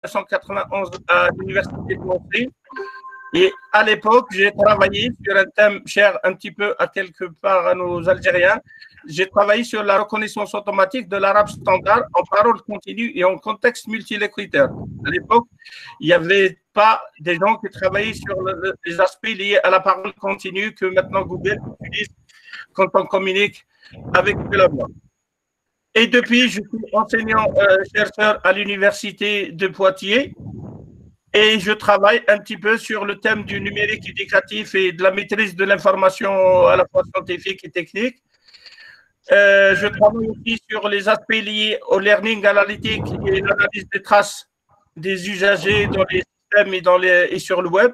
1991 à l'Université de Montréal. Et à l'époque, j'ai travaillé sur un thème cher un petit peu à quelque part à nos Algériens. J'ai travaillé sur la reconnaissance automatique de l'arabe standard en parole continue et en contexte multilocuteur. À l'époque, il n'y avait pas des gens qui travaillaient sur les aspects liés à la parole continue que maintenant Google utilise quand on communique avec de la voix. Et depuis, je suis enseignant-chercheur à l'Université de Poitiers. Et je travaille un petit peu sur le thème du numérique éducatif et de la maîtrise de l'information à la fois scientifique et technique. Je travaille aussi sur les aspects liés au learning analytique et l'analyse des traces des usagers dans les systèmes et sur le web.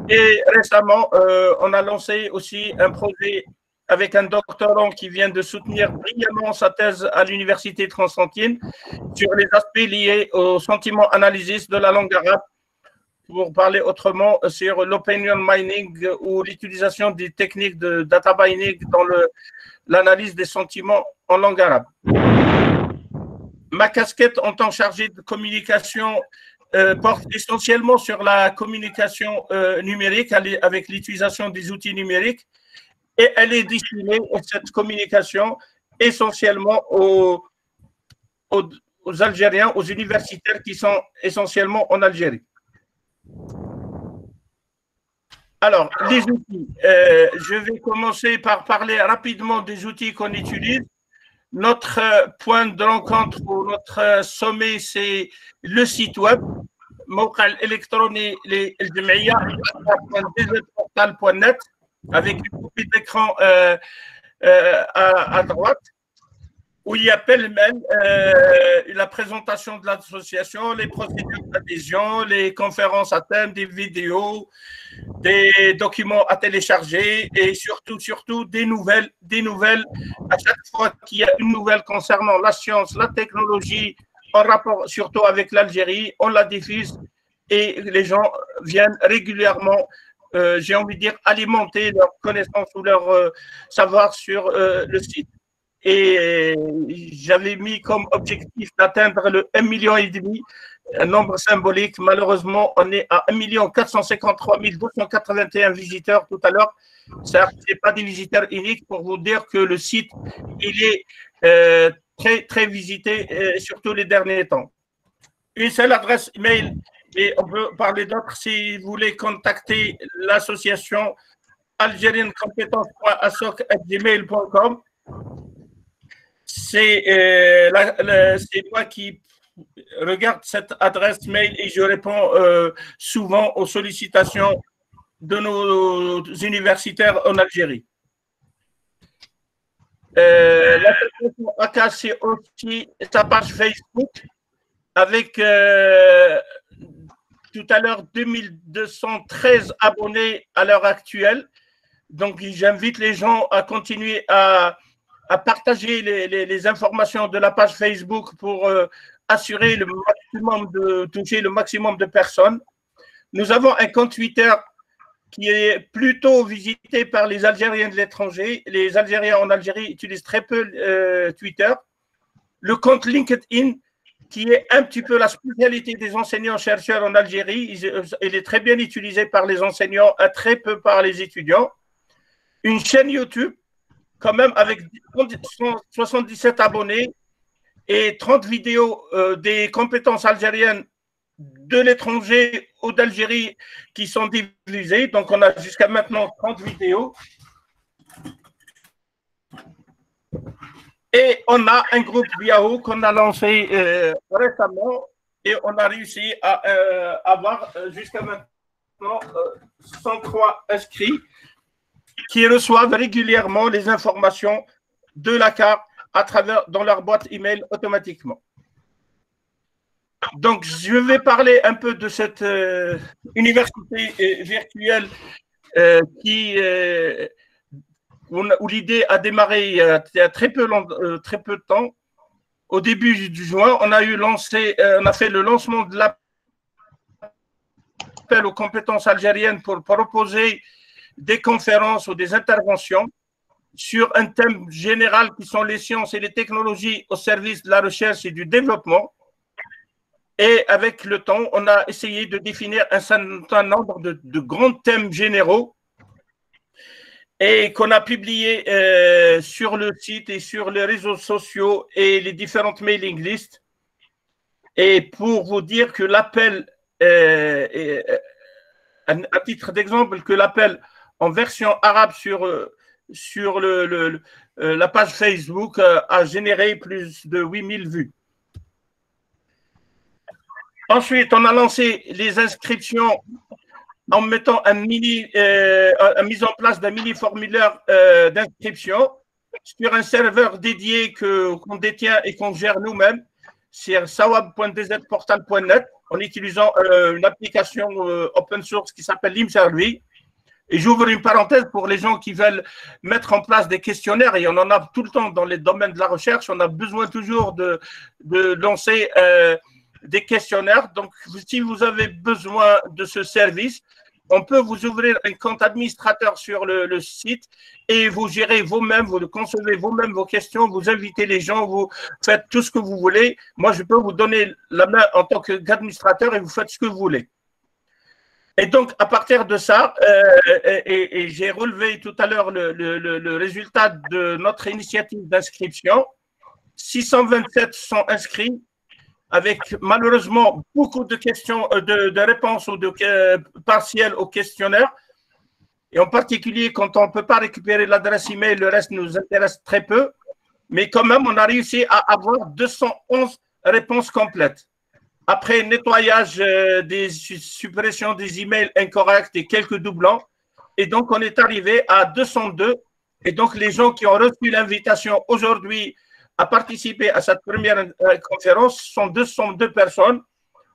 Et récemment, on a lancé aussi un projet avec un doctorant qui vient de soutenir brillamment sa thèse à l'Université de Constantine sur les aspects liés au sentiment analysis de la langue arabe, pour parler autrement sur l'opinion mining ou l'utilisation des techniques de data mining dans l'analyse des sentiments en langue arabe. Ma casquette en tant que chargé de communication porte essentiellement sur la communication numérique avec l'utilisation des outils numériques. Et elle est destinée, cette communication, essentiellement aux Algériens, aux universitaires qui sont essentiellement en Algérie. Alors, les outils. Je vais commencer par parler rapidement des outils qu'on utilise. Notre point de rencontre ou notre sommet, c'est le site web, موقع الإلكتروني للجمعية portal.net avec une copie d'écran à droite, où il y a pêle-mêle la présentation de l'association, les procédures d'adhésion, les conférences à thème, des vidéos, des documents à télécharger et surtout des nouvelles. À chaque fois qu'il y a une nouvelle concernant la science, la technologie, en rapport surtout avec l'Algérie, on la diffuse et les gens viennent régulièrement, j'ai envie de dire, alimenter leur connaissance ou leur savoir sur le site. Et j'avais mis comme objectif d'atteindre le 1,5 million, un nombre symbolique. Malheureusement, on est à 1 453 281 visiteurs tout à l'heure. Ce n'est pas des visiteurs uniques pour vous dire que le site, il est très visité, surtout les derniers temps. Une seule adresse email, et on peut parler d'autres si vous voulez contacter l'association algériennecompétence.assoc@gmail.com. C'est moi qui regarde cette adresse mail et je réponds souvent aux sollicitations de nos universitaires en Algérie. L'association AK, c'est aussi sa page Facebook avec tout à l'heure 2213 abonnés à l'heure actuelle. Donc, j'invite les gens à continuer à partager les informations de la page Facebook pour assurer toucher le maximum de personnes. Nous avons un compte Twitter qui est plutôt visité par les Algériens de l'étranger. Les Algériens en Algérie utilisent très peu Twitter. Le compte LinkedIn, qui est un petit peu la spécialité des enseignants-chercheurs en Algérie. Il est très bien utilisé par les enseignants, très peu par les étudiants. Une chaîne YouTube, quand même, avec 77 abonnés et 30 vidéos des compétences algériennes de l'étranger ou d'Algérie qui sont diffusées. Donc, on a jusqu'à maintenant 30 vidéos. Et on a un groupe Yahoo qu'on a lancé récemment et on a réussi à avoir jusqu'à maintenant 103 inscrits qui reçoivent régulièrement les informations de la carte dans leur boîte email automatiquement. Donc, je vais parler un peu de cette université virtuelle où l'idée a démarré il y a très peu de temps. Au début du juin, on a fait le lancement de l'appel aux compétences algériennes pour proposer des conférences ou des interventions sur un thème général qui sont les sciences et les technologies au service de la recherche et du développement. Et avec le temps, on a essayé de définir un certain nombre de grands thèmes généraux et qu'on a publié sur le site et sur les réseaux sociaux et les différentes mailing lists. Et pour vous dire que l'appel, à titre d'exemple, que l'appel en version arabe sur la page Facebook a généré plus de 8000 vues. Ensuite, on a lancé les inscriptions en mettant la mise en place d'un mini formulaire d'inscription sur un serveur dédié qu'on détient et qu'on gère nous-mêmes, c'est sawab.dzportal.net, en utilisant une application open source qui s'appelle Limservi. Et j'ouvre une parenthèse pour les gens qui veulent mettre en place des questionnaires, et on en a tout le temps dans les domaines de la recherche, on a besoin toujours de lancer des questionnaires. Donc, si vous avez besoin de ce service, on peut vous ouvrir un compte administrateur sur le site et vous gérez vous-même, vous concevez vous-même vos questions, vous invitez les gens, vous faites tout ce que vous voulez. Moi, je peux vous donner la main en tant qu'administrateur et vous faites ce que vous voulez. Et donc, à partir de ça, et j'ai relevé tout à l'heure le résultat de notre initiative d'inscription, 627 sont inscrits, avec malheureusement beaucoup de questions, de réponses ou de partielles au questionnaire. Et en particulier, quand on ne peut pas récupérer l'adresse email, le reste nous intéresse très peu. Mais quand même, on a réussi à avoir 211 réponses complètes. Après nettoyage des suppressions des emails incorrects et quelques doublons. Et donc, on est arrivé à 202. Et donc, les gens qui ont reçu l'invitation aujourd'hui à participer à cette première conférence sont 202 personnes,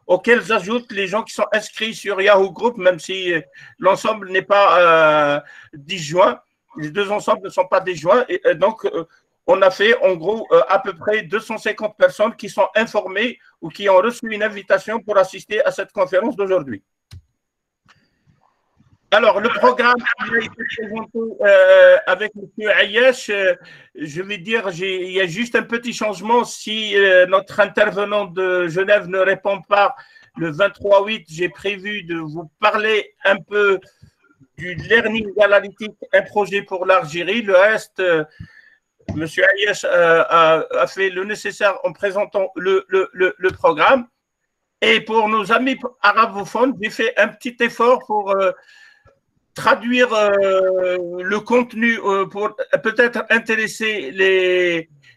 auxquelles j'ajoute les gens qui sont inscrits sur Yahoo Group, même si l'ensemble n'est pas disjoint. Les deux ensembles ne sont pas disjoints. Et donc, on a fait en gros à peu près 250 personnes qui sont informées ou qui ont reçu une invitation pour assister à cette conférence d'aujourd'hui. Alors, le programme a été présenté avec M. Ayash. Je vais dire, il y a juste un petit changement. Si notre intervenant de Genève ne répond pas le 23/8, j'ai prévu de vous parler un peu du Learning Analytics, un projet pour l'Algérie. Le reste, M. Ayash a fait le nécessaire en présentant le programme. Et pour nos amis arabophones, j'ai fait un petit effort pour traduire le contenu pour peut-être intéresser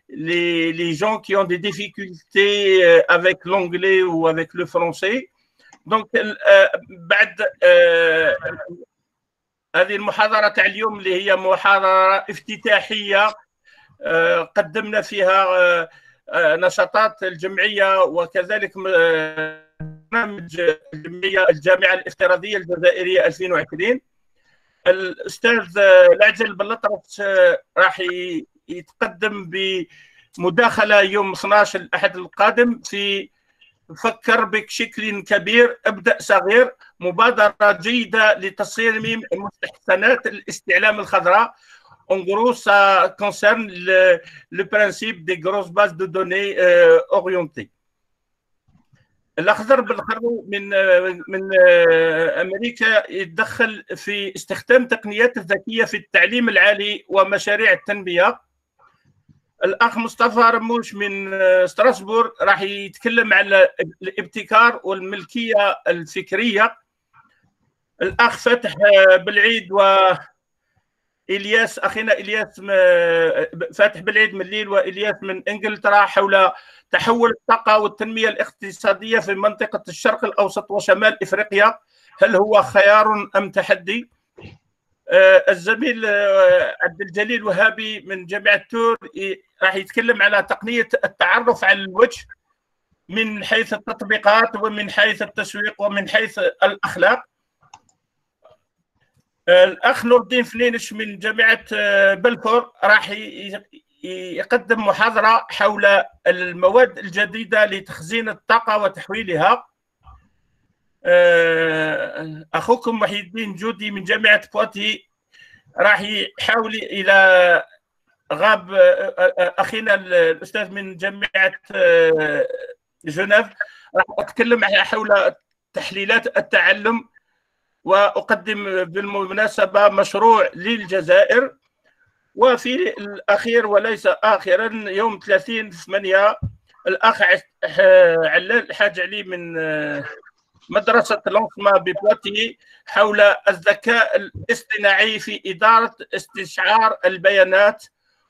les gens qui ont des difficultés avec l'anglais ou avec le français. Donc, بعد هذه المحاضرة تاع اليوم اللي هي محاضرة افتتاحية قدمنا فيها نشاطات الجمعية وكذلك برنامج الجامعة الافتراضية الجزائرية 2020. الأستاذ العجل بالأطرس راح يتقدم بمداخلة يوم 12 الأحد القادم في فكر بشكل كبير، ابدأ صغير، مبادرة جيدة لتصميم مستحسنات الاستعلام الخضراء. En gros, ça concerne le principe des grosses bases de données orientées. الأخضر بالخضر من أمريكا يتدخل في استخدام التقنيات الذكية في التعليم العالي ومشاريع التنمية. الأخ مصطفى رموش من ستراسبورغ راح يتكلم على الابتكار والملكية الفكرية. الأخ فتح بالعيد وإلياس أخينا إلياس فاتح بالعيد من الليل وإلياس من إنجلترا حول تحول الطاقة والتنمية الاقتصادية في منطقة الشرق الأوسط وشمال إفريقيا، هل هو خيار أم تحدي؟ الزميل عبد الجليل وهابي من جامعة تور راح يتكلم على تقنية التعرف على الوجه من حيث التطبيقات ومن حيث التسويق ومن حيث الأخلاق. الأخ نور الدين فنينش من جامعة بلفور راح يقدم محاضرة حول المواد الجديدة لتخزين الطاقة وتحويلها. أخوكم محي الدين جودي من جامعة بواتي راح يحاول إلى أخينا الأستاذ من جامعة جنيف راح أتكلم حول تحليلات التعلم، وأقدم بالمناسبة مشروع للجزائر. وفي الأخير وليس آخرا، يوم 30/8 الأخ علال حاج علي من مدرسة لونسما ببلاتي حول الذكاء الاصطناعي في إدارة استشعار البيانات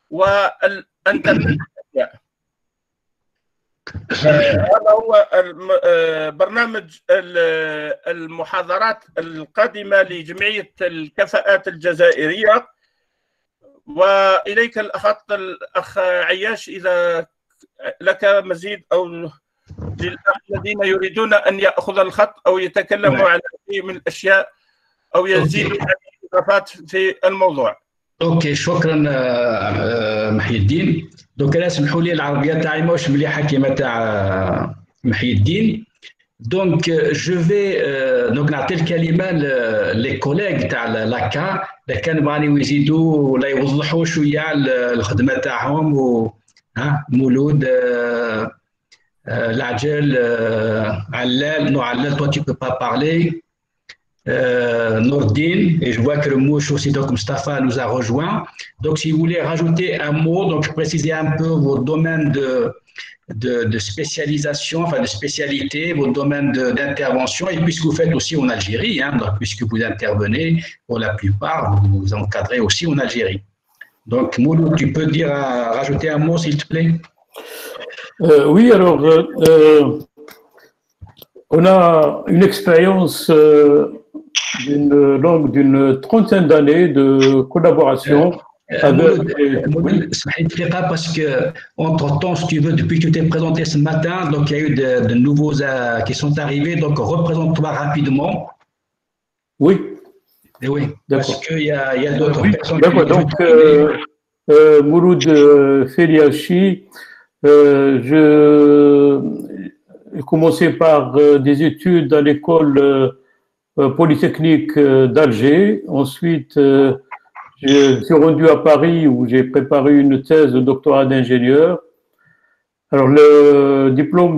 والإنترنت. هذا هو برنامج المحاضرات القادمة لجمعية الكفاءات الجزائرية. وإليك الأخ عياش، إذا لك مزيد، أو للذين يريدون أن يأخذ الخط أو يتكلموا عن شيء من الأشياء أو يزيدوا إضافات في الموضوع. اوكي، شكرا محي الدين. دونك انا اسمحوا لي العربيه تاعي ماهوش مليحه كيما تاع محي الدين. دونك جو في دونك نعطي الكلمه لي كوليغ تاع لاكا اللي كانوا بغانيو يزيدوا ولا يوضحوا شويه على الخدمه تاعهم. مولود العجل علال نو علال toi tu peux pas parler. Nordine, et je vois que le mouche aussi, donc Mustafa nous a rejoint. Donc, si vous voulez rajouter un mot, donc préciser un peu vos domaines de spécialisation, enfin de spécialité, vos domaines d'intervention, et puisque vous faites aussi en Algérie, donc, puisque vous intervenez pour la plupart, vous encadrez aussi en Algérie. Donc, Mouloud, tu peux dire, rajouter un mot, s'il te plaît? Oui, alors, on a une expérience d'une trentaine d'années de collaboration parce que, entre-temps, si tu veux, depuis que tu t'es présenté ce matin, donc il y a eu de nouveaux qui sont arrivés, donc représente-toi rapidement. Oui. Et oui, parce qu'il y a d'autres personnes. D'accord, donc Mouloud Feliachi, j'ai commencé par des études à l'école Polytechnique d'Alger. Ensuite, je suis rendu à Paris où j'ai préparé une thèse de doctorat d'ingénieur. Alors, le diplôme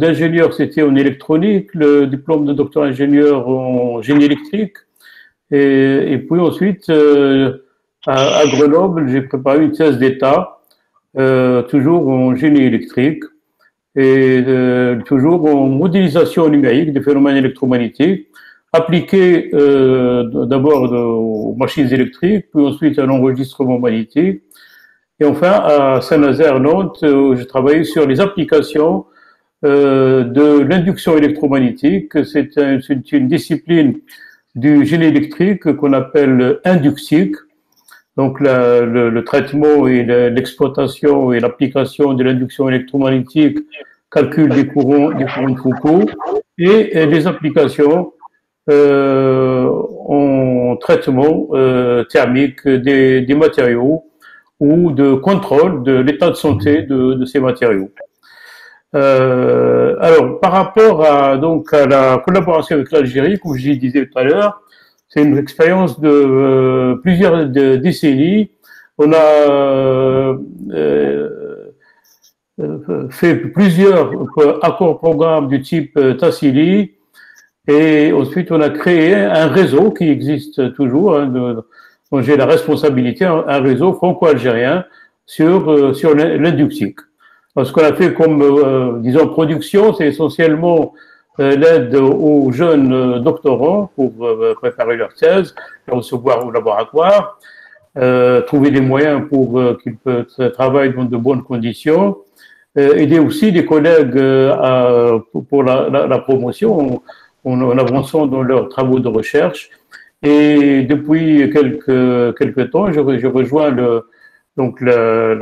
d'ingénieur, c'était en électronique, le diplôme de doctorat ingénieur en génie électrique. Et puis ensuite, à Grenoble, j'ai préparé une thèse d'État, toujours en génie électrique et toujours en modélisation numérique des phénomènes électromagnétiques, appliqué d'abord aux machines électriques, puis ensuite à l'enregistrement magnétique. Et enfin, à Saint-Nazaire-Nantes, j'ai travaillé sur les applications de l'induction électromagnétique. C'est une discipline du génie électrique qu'on appelle inductique. Donc, le traitement et l'exploitation et l'application de l'induction électromagnétique, calcul des courants de Foucault, et les applications en traitement thermique des matériaux ou de contrôle de l'état de santé de ces matériaux. Alors, par rapport à la collaboration avec l'Algérie, comme je disais tout à l'heure, c'est une expérience de plusieurs décennies. On a fait plusieurs accords-programmes du type Tassili, et ensuite on a créé un réseau qui existe toujours, dont j'ai la responsabilité, un réseau franco-algérien sur l'inductique. Ce qu'on a fait comme, disons, production, c'est essentiellement l'aide aux jeunes doctorants pour préparer leur thèse, les recevoir au laboratoire, trouver des moyens pour qu'ils travaillent dans de bonnes conditions, aider aussi des collègues pour la promotion en avançant dans leurs travaux de recherche. Et depuis quelques temps, je rejoins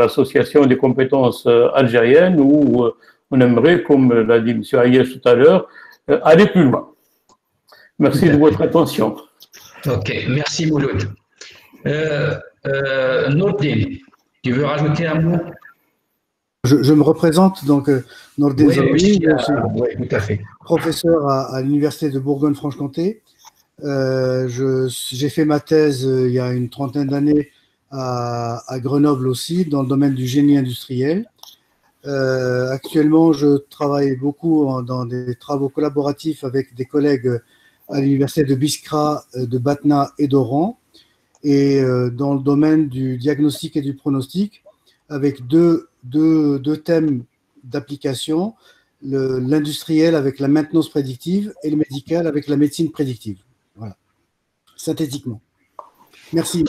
l'association des compétences algériennes où on aimerait, comme l'a dit M. Ayesh tout à l'heure, aller plus loin. Merci de votre attention. Ok, merci Mouloud. Nordine, tu veux rajouter un mot? Je me représente, donc Nordine Zawi, tout à fait. Professeur à l'Université de Bourgogne-Franche-Comté. J'ai fait ma thèse il y a une trentaine d'années à Grenoble aussi, dans le domaine du génie industriel. Actuellement, je travaille beaucoup dans des travaux collaboratifs avec des collègues à l'université de Biskra, de Batna et d'Oran, et dans le domaine du diagnostic et du pronostic, avec deux thèmes d'application, l'industriel avec la maintenance prédictive et le médical avec la médecine prédictive. Voilà, synthétiquement. Merci.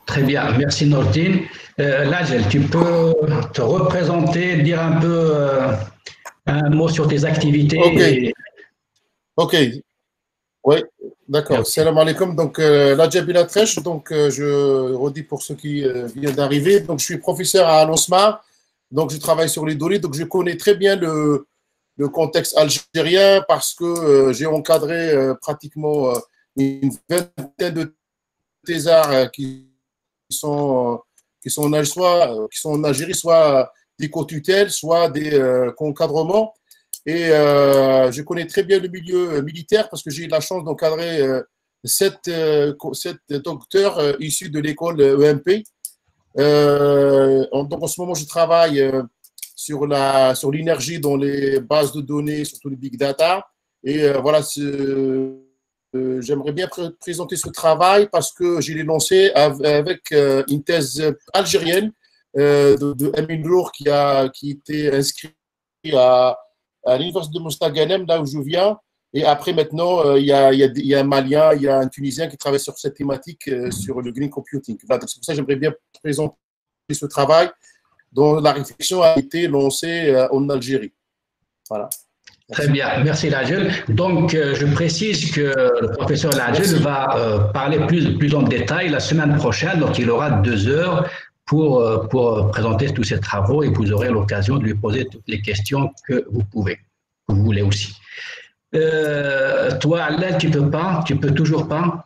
Très bien, merci Nordine. Lajel, tu peux te représenter, dire un peu un mot sur tes activités. Ok. Oui, d'accord. Salam alaikum. Donc, Lajel Bilatresh, donc je redis pour ceux qui viennent d'arriver. Donc, je suis professeur à Al-Osma. Donc, je travaille sur les données. Donc, je connais très bien le contexte algérien parce que j'ai encadré pratiquement une vingtaine de thésards qui sont en Algérie, soit des co-tutelles, soit des encadrements. Et je connais très bien le milieu militaire parce que j'ai eu la chance d'encadrer 7 docteurs issus de l'école EMP. Donc en ce moment, je travaille sur l'énergie dans les bases de données, surtout le big data. Et voilà, j'aimerais bien présenter ce travail parce que je l'ai lancé avec une thèse algérienne de Amin Lour qui était inscrit à l'université de Mostaganem, là où je viens. Et après, maintenant, il y a un Malien, il y a un Tunisien qui travaille sur cette thématique, sur le green computing. Voilà, c'est pour ça que j'aimerais bien présenter ce travail dont la réflexion a été lancée en Algérie. Voilà. Très bien, merci Lajel. Donc, je précise que le professeur Lajel va parler plus en détail la semaine prochaine, donc il aura 2 heures pour présenter tous ses travaux et vous aurez l'occasion de lui poser toutes les questions que vous voulez aussi. Toi, Alain, tu peux toujours pas?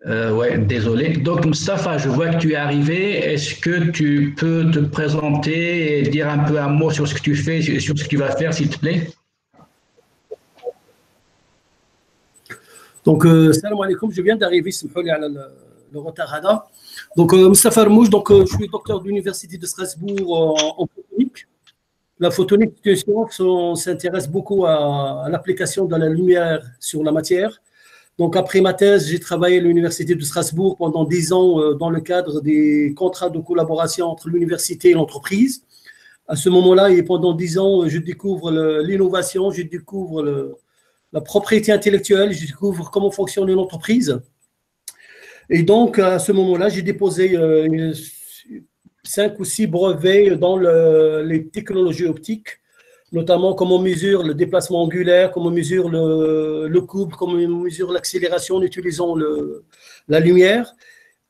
Ouais, désolé. Donc, Moustapha, je vois que tu es arrivé. Est-ce que tu peux te présenter et dire un peu un mot sur ce que tu fais, sur ce que tu vas faire, s'il te plaît? Donc, salam alaikum, je viens d'arriver, le retard. Donc, Moustapha Armouche, donc, je suis docteur de l'Université de Strasbourg en photonique. La photonique, c'est une science, on s'intéresse beaucoup à l'application de la lumière sur la matière. Donc, après ma thèse, j'ai travaillé à l'Université de Strasbourg pendant 10 ans dans le cadre des contrats de collaboration entre l'université et l'entreprise. À ce moment-là, et pendant 10 ans, je découvre l'innovation, je découvre la propriété intellectuelle, je découvre comment fonctionne une entreprise. Et donc, à ce moment-là, j'ai déposé 5 ou 6 brevets dans les technologies optiques, notamment comment on mesure le déplacement angulaire, comment on mesure le couple, comment on mesure l'accélération en utilisant la lumière.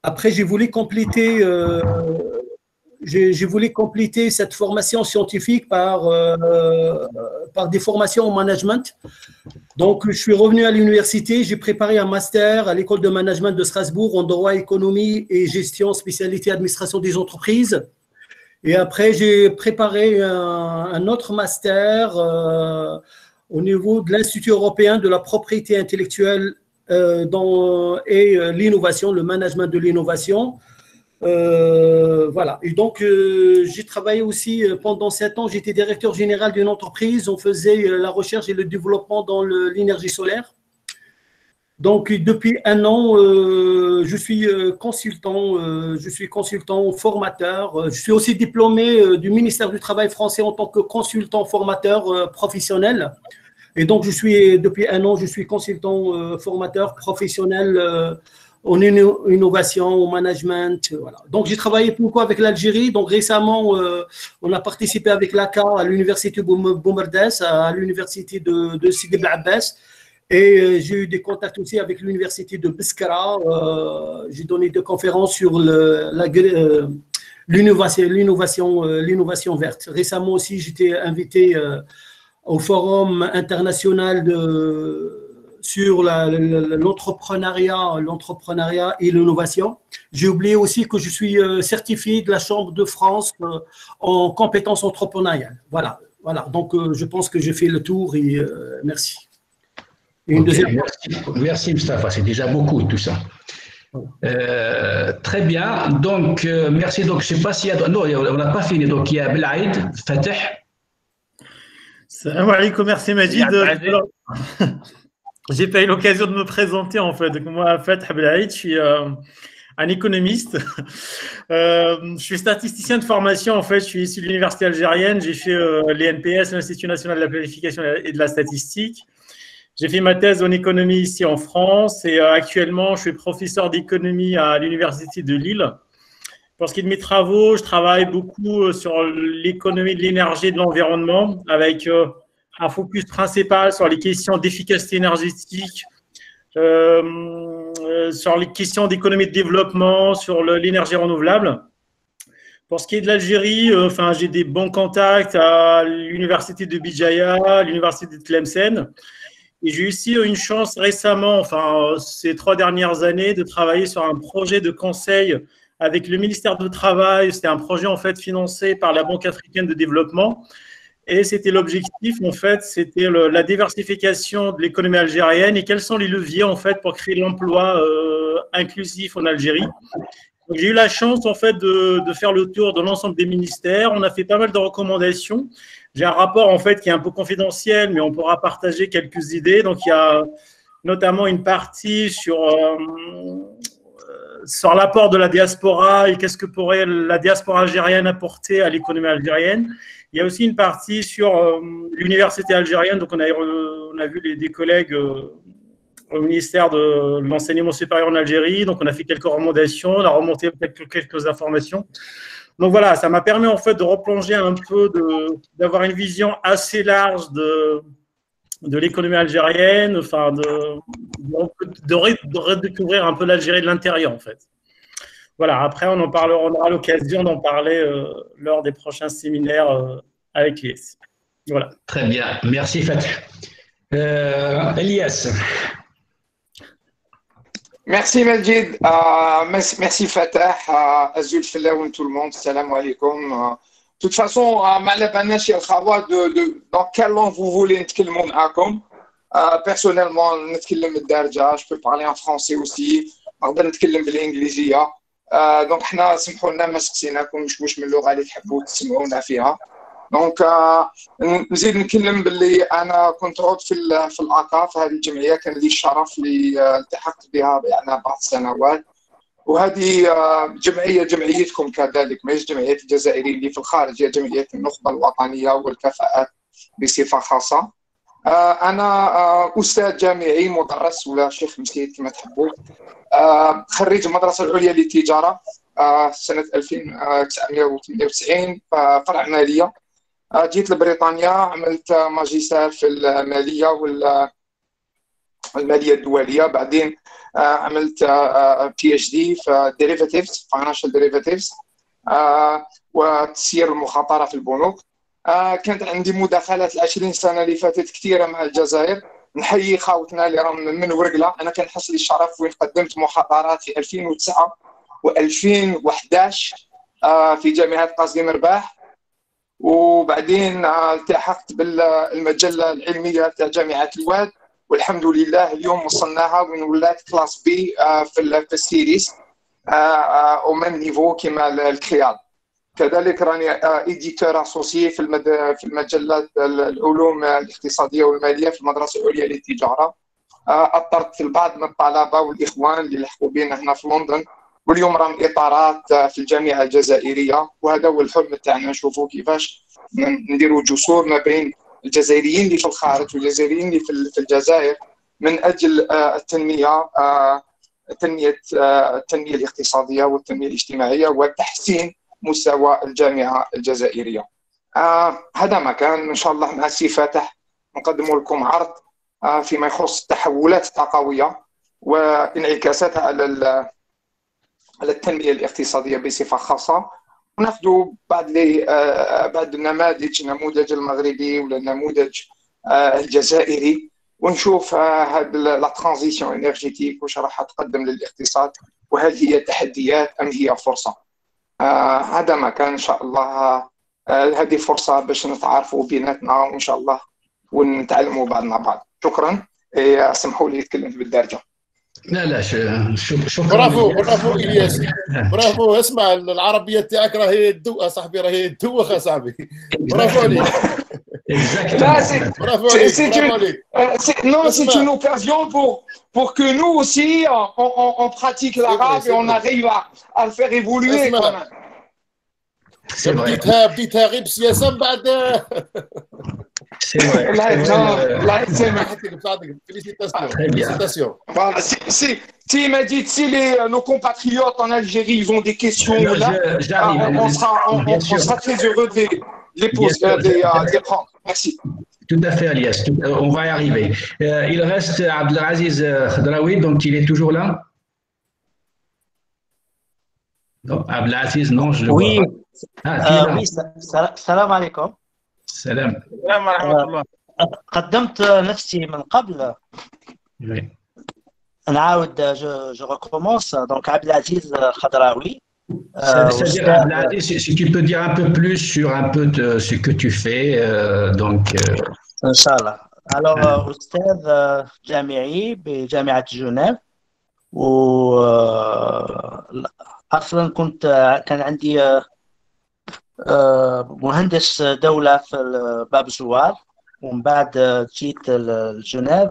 Après, j'ai voulu compléter cette formation scientifique par des formations en management. Donc, je suis revenu à l'université, j'ai préparé un master à l'école de management de Strasbourg en droit, économie et gestion, spécialité administration des entreprises. Et après, j'ai préparé un autre master au niveau de l'Institut européen de la propriété intellectuelle et l'innovation, le management de l'innovation. Voilà. Et donc, j'ai travaillé aussi pendant 7 ans, j'étais directeur général d'une entreprise. On faisait la recherche et le développement dans l'énergie solaire. Donc, depuis 1 an, je suis consultant formateur. Je suis aussi diplômé du ministère du Travail français en tant que consultant formateur professionnel. Et donc, depuis 1 an, je suis consultant formateur professionnel en innovation, au management. Voilà. Donc, j'ai travaillé beaucoup avec l'Algérie. Donc, récemment, on a participé avec l'ACA à l'université Boumerdès, à l'université de Sidi Bel Abbas. Et j'ai eu des contacts aussi avec l'université de Biskra. J'ai donné des conférences sur l'innovation verte. Récemment aussi, j'étais invité au forum international sur l'entrepreneuriat et l'innovation. J'ai oublié aussi que je suis certifié de la Chambre de France en compétences entrepreneuriales. Voilà. Donc, je pense que j'ai fait le tour et merci. Okay, merci Moustapha, c'est déjà beaucoup tout ça. Très bien. Donc, merci. Donc, je ne sais pas s'il y a. Non, on n'a pas fini. Donc, il y a Belaïd, Fateh. Salam alaikum, merci Majid. J'ai pas eu l'occasion de me présenter en fait. Donc, moi, Fateh Belaïd, je suis un économiste. Je suis statisticien de formation en fait. Je suis issu de l'université algérienne. J'ai fait l'INPS, l'Institut national de la planification et de la statistique. J'ai fait ma thèse en économie ici en France et actuellement, je suis professeur d'économie à l'université de Lille. Pour ce qui est de mes travaux, je travaille beaucoup sur l'économie de l'énergie et de l'environnement avec un focus principal sur les questions d'efficacité énergétique, sur les questions d'économie de développement, sur l'énergie renouvelable. Pour ce qui est de l'Algérie, j'ai des bons contacts à l'université de Bijaya, à l'université de Tlemcen. Et j'ai eu aussi une chance récemment, ces 3 dernières années, de travailler sur un projet de conseil avec le ministère du Travail. C'était un projet en fait financé par la Banque africaine de développement. Et c'était l'objectif, en fait, c'était la diversification de l'économie algérienne et quels sont les leviers, en fait, pour créer l'emploi inclusif en Algérie. Donc, j'ai eu la chance, en fait, de faire le tour de l'ensemble des ministères. On a fait pas mal de recommandations. J'ai un rapport, en fait, qui est un peu confidentiel, mais on pourra partager quelques idées. Donc, il y a notamment une partie sur l'apport de la diaspora et qu'est-ce que pourrait la diaspora algérienne apporter à l'économie algérienne. Il y a aussi une partie sur l'université algérienne. Donc, on a vu des collègues au ministère de l'enseignement supérieur en Algérie. Donc, on a fait quelques recommandations, on a remonté quelques informations. Donc, voilà, ça m'a permis en fait de replonger un peu, d'avoir une vision assez large de l'économie algérienne, de redécouvrir un peu l'Algérie de l'intérieur en fait. Voilà, après on aura l'occasion d'en parler lors des prochains séminaires avec l'IS. Voilà. Très bien, merci Fatih. Elias. Merci Majid, merci Fatah, Azul Filaoun tout le monde, salam alaikum. De toute façon, dans quelle langue vous voulez نتكلموا معاكم. Personnellement, نتكلم بالدارجة, je peux parler en français aussi, نقدر نتكلم بالإنجليزية. دونك حنا سمحوا لنا ما سقسيناكمش واش من اللغة اللي تحبوا تسمعونا فيها. دونك نزيد نتكلم باللي انا كنت عضو في العقاف. هذه الجمعيه كان لي الشرف اللي التحقت بها يعني بعض السنوات، وهذه جمعيتكم كذلك، ماهيش جمعيه الجزائريين اللي في الخارج، هي جمعيه النخبه الوطنيه والكفاءات بصفه خاصه. انا استاذ جامعي مدرس ولا شيخ مسيد كما تحبوا. خريج المدرسه العليا للتجاره سنه 1998 فرع ماليه. جيت لبريطانيا، عملت ماجستير في الماليه والماليه الدوليه. بعدين عملت PhD في derivatives financial derivatives وتسيير المخاطره في البنوك. كانت عندي مداخلات 20 سنه اللي فاتت كثيره مع الجزائر. نحيي خاوتنا اللي راهم من ورقله. انا كان حصل لي الشرف وين قدمت محاضرات في 2009 و2011 في جامعه قاسم مرباح، وبعدين التحقت بالمجله العلميه تاع جامعه الواد، والحمد لله اليوم وصلناها وين ولات كلاس بي في السيريس ومن نيفو كيما الكريال. كذلك راني ايديتور اسوسيي في المجله العلوم الاقتصاديه والماليه في المدرسه العليا للتجاره. اثرت في البعض من الطلبه والاخوان اللي لحقوا بينا هنا في لندن، واليوم راهم اطارات في الجامعه الجزائريه، وهذا هو الحلم تاعنا، نشوفوا كيفاش نديروا جسور ما بين الجزائريين اللي في الخارج والجزائريين اللي في الجزائر من اجل التنميه الاقتصاديه والتنميه الاجتماعيه وتحسين مستوى الجامعه الجزائريه. هذا ما كان. ان شاء الله مع السي فاتح نقدم لكم عرض فيما يخص التحولات الطاقويه وانعكاساتها على التنميه الاقتصاديه بصفه خاصه، وناخذ بعض النموذج المغربي ولا النموذج الجزائري، ونشوف هذه لا ترانزيسيون انرجيتيك واش راح تقدم للاقتصاد، وهل هي تحديات ام هي فرصه. هذا ما كان. ان شاء الله هذه فرصه باش نتعارفوا بيناتنا وان شاء الله ونتعلموا بعضنا بعض. شكرا. اسمحوا لي اتكلمت بالدارجه. لا لا شكرا. برافو برافو إلياس، برافو. اسمع العربية تاعك راهي تدوق صاحبي، راهي تدوخ يا صاحبي. برافو عليك. برافو عليك، برافو عليك. Non, c'est une occasion pour que nous aussi, on pratique l'arabe et on arrive à le faire évoluer quand même. بديتها غير بسياسة من بعد. C'est vrai. Félicitations. Voilà, si m'a dit si nos compatriotes en Algérie ils ont des questions là, on sera très heureux de les poser, de les prendre. Merci. Tout à fait, Alias. On va y arriver. Il reste Abdelaziz Khadraoui, donc il est toujours là. Non, Abdelaziz, non, je le vois pas. Oui, salam alaikum. Salam. Salam alaikum. قدمت نفسي من قبل. نعاود je recommence. Donc Abdelaziz Khadraoui. C'est-à-dire, Abdelaziz, si tu peux dire un peu plus sur un peu de ce que tu fais, donc. Inch'Allah. Alors, أستاذ جامعي بجامعة جنيف، و أصلا كان عندي مهندس دولة في باب الزوار، ومن بعد جيت لجنيف.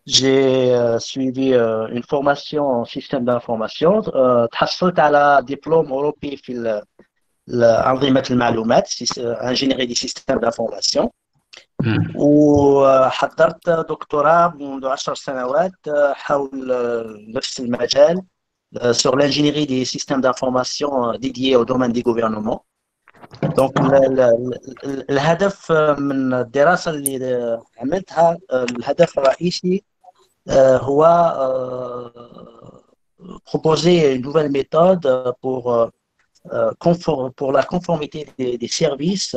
J'ai suivi une formation en système d'information. تحصلت على دبلوم أوروبي في أنظمة المعلومات، ingénierie des systèmes d'information. وحضرت دكتوراه منذ 10 سنوات حول نفس المجال sur l'ingénierie des systèmes d'information dédiés au domaine des gouvernements. Donc الهدف من الدراسة اللي عملتها، الهدف الرئيسي هو proposer une nouvelle méthode pour la conformité des services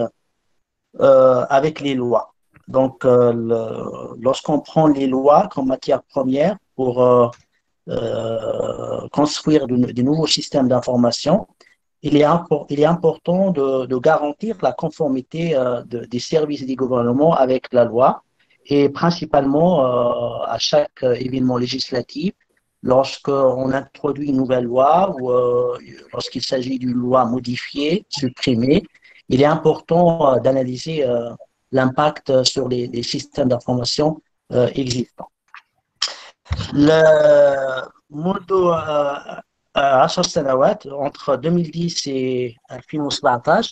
avec les lois. Donc, lorsqu'on prend les lois comme matière première pour construire de nouveaux systèmes d'information, il est important de garantir la conformité des services du gouvernement avec la loi, et principalement à chaque événement législatif, lorsqu'on introduit une nouvelle loi ou lorsqu'il s'agit d'une loi modifiée, supprimée, il est important d'analyser l'impact sur les systèmes d'information existants. منذ 10 سنوات entre 2010 et 2017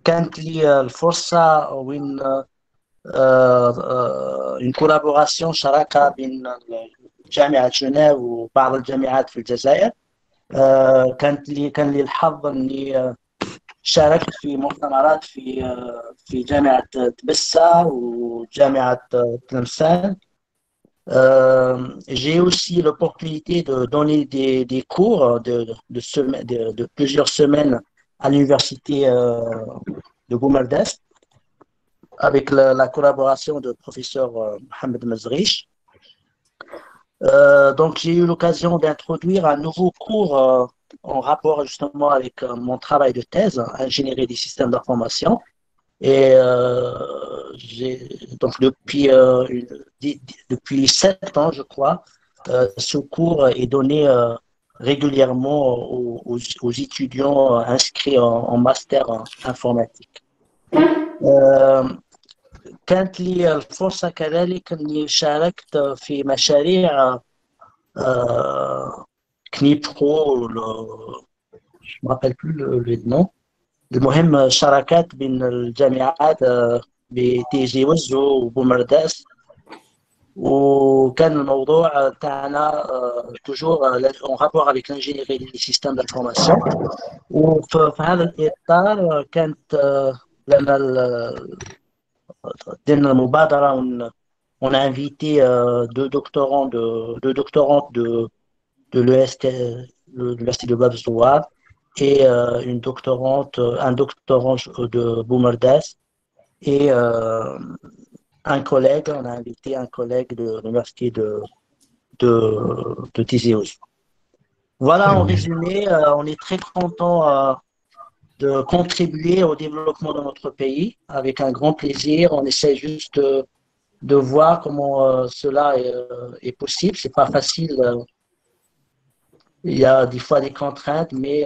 كانت لي الفرصة وين une collaboration شراكة بين جامعة جنيف وبعض الجامعات في الجزائر. كان لي الحظ اني شاركت في مؤتمرات في جامعة تبسة وجامعة تلمسان. J'ai aussi l'opportunité de donner des cours de plusieurs semaines à l'université de Boumerdès avec la collaboration de professeur Mohamed Mazriche. Donc j'ai eu l'occasion d'introduire un nouveau cours en rapport justement avec mon travail de thèse, ingénierie des systèmes d'information. Et donc depuis 7 ans, je crois, ce cours est donné régulièrement aux étudiants inscrits en master informatique. كانت لي الفرصة كذلك أني شاركت في مشاريع كنيبرو، je ne me rappelle plus le nom. المهم شراكات بين الجامعات بتيجي وزو وبومرداس، وكان الموضوع تاعنا toujours en rapport avec l'ingénierie des systèmes d'information. وفي هذا الإطار كانت لنا درنا المبادرة، on a invité deux doctorantes de l'université de Bab Zouad et un doctorant de Boumerdès et un collègue. On a invité un collègue de l'université de Tizi Ouzou. Voilà, en résumé, on est très content de contribuer au développement de notre pays avec un grand plaisir. On essaie juste de voir comment cela est possible. C'est pas facile. Il y a des fois des contraintes, mais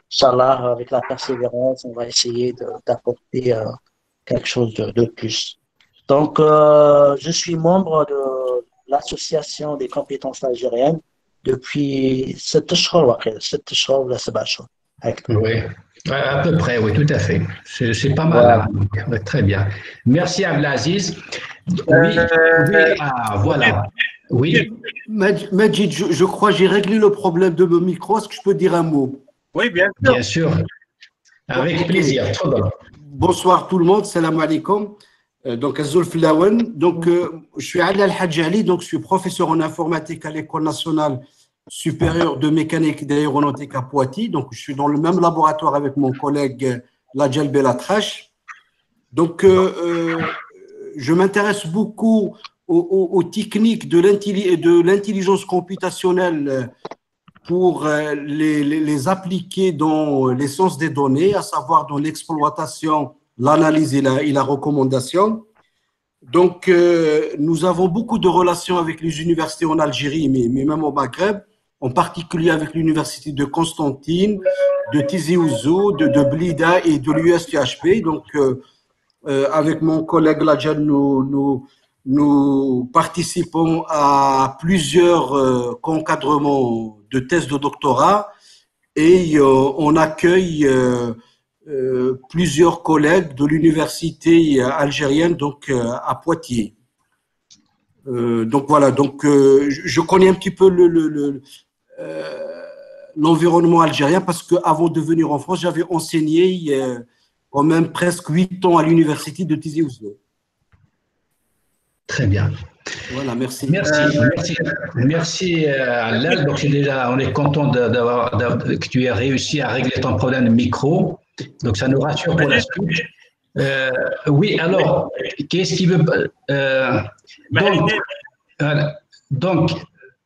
Inch'Allah, avec la persévérance, on va essayer d'apporter quelque chose de plus. Donc, je suis membre de l'association des compétences algériennes depuis 7 jours, 7 jours ou 7 jours. Oui, à peu près, oui, tout à fait. C'est pas mal. Voilà. Hein. Ouais, très bien. Merci Abdelaziz. Oui, oui, voilà. Oui. Majid, je crois que j'ai réglé le problème de mon micro. Est-ce que je peux dire un mot? Oui, bien sûr. Bien sûr. Avec plaisir. Bonsoir tout le monde. Salam alaikum. Donc, Azul Flawen. Donc, je suis Ali Al-Hadj Ali, donc je suis professeur en informatique à l'École nationale supérieure de mécanique d'aéronautique à Poitiers. Donc, je suis dans le même laboratoire avec mon collègue Ladjal Belatrache. Donc, je m'intéresse beaucoup aux techniques de l'intelligence computationnelle pour les appliquer dans les sciences des données, à savoir dans l'exploitation, l'analyse et la recommandation. Donc, nous avons beaucoup de relations avec les universités en Algérie, mais même au Maghreb, en particulier avec l'université de Constantine, de Tizi Ouzou, de Blida et de l'USTHP. Donc, avec mon collègue Ladjal, nous participons à plusieurs encadrements de thèses de doctorat et on accueille plusieurs collègues de l'université algérienne donc à Poitiers. Donc voilà, donc je connais un petit peu l'environnement algérien parce qu'avant de venir en France, j'avais enseigné quand même presque 8 ans à l'université de Tizi Ouzou. Très bien. Voilà, merci. Merci Alal. Donc on est content que tu aies réussi à régler ton problème de micro. Donc ça nous rassure pour la suite. Oui, alors, qu'est-ce qui veut donc,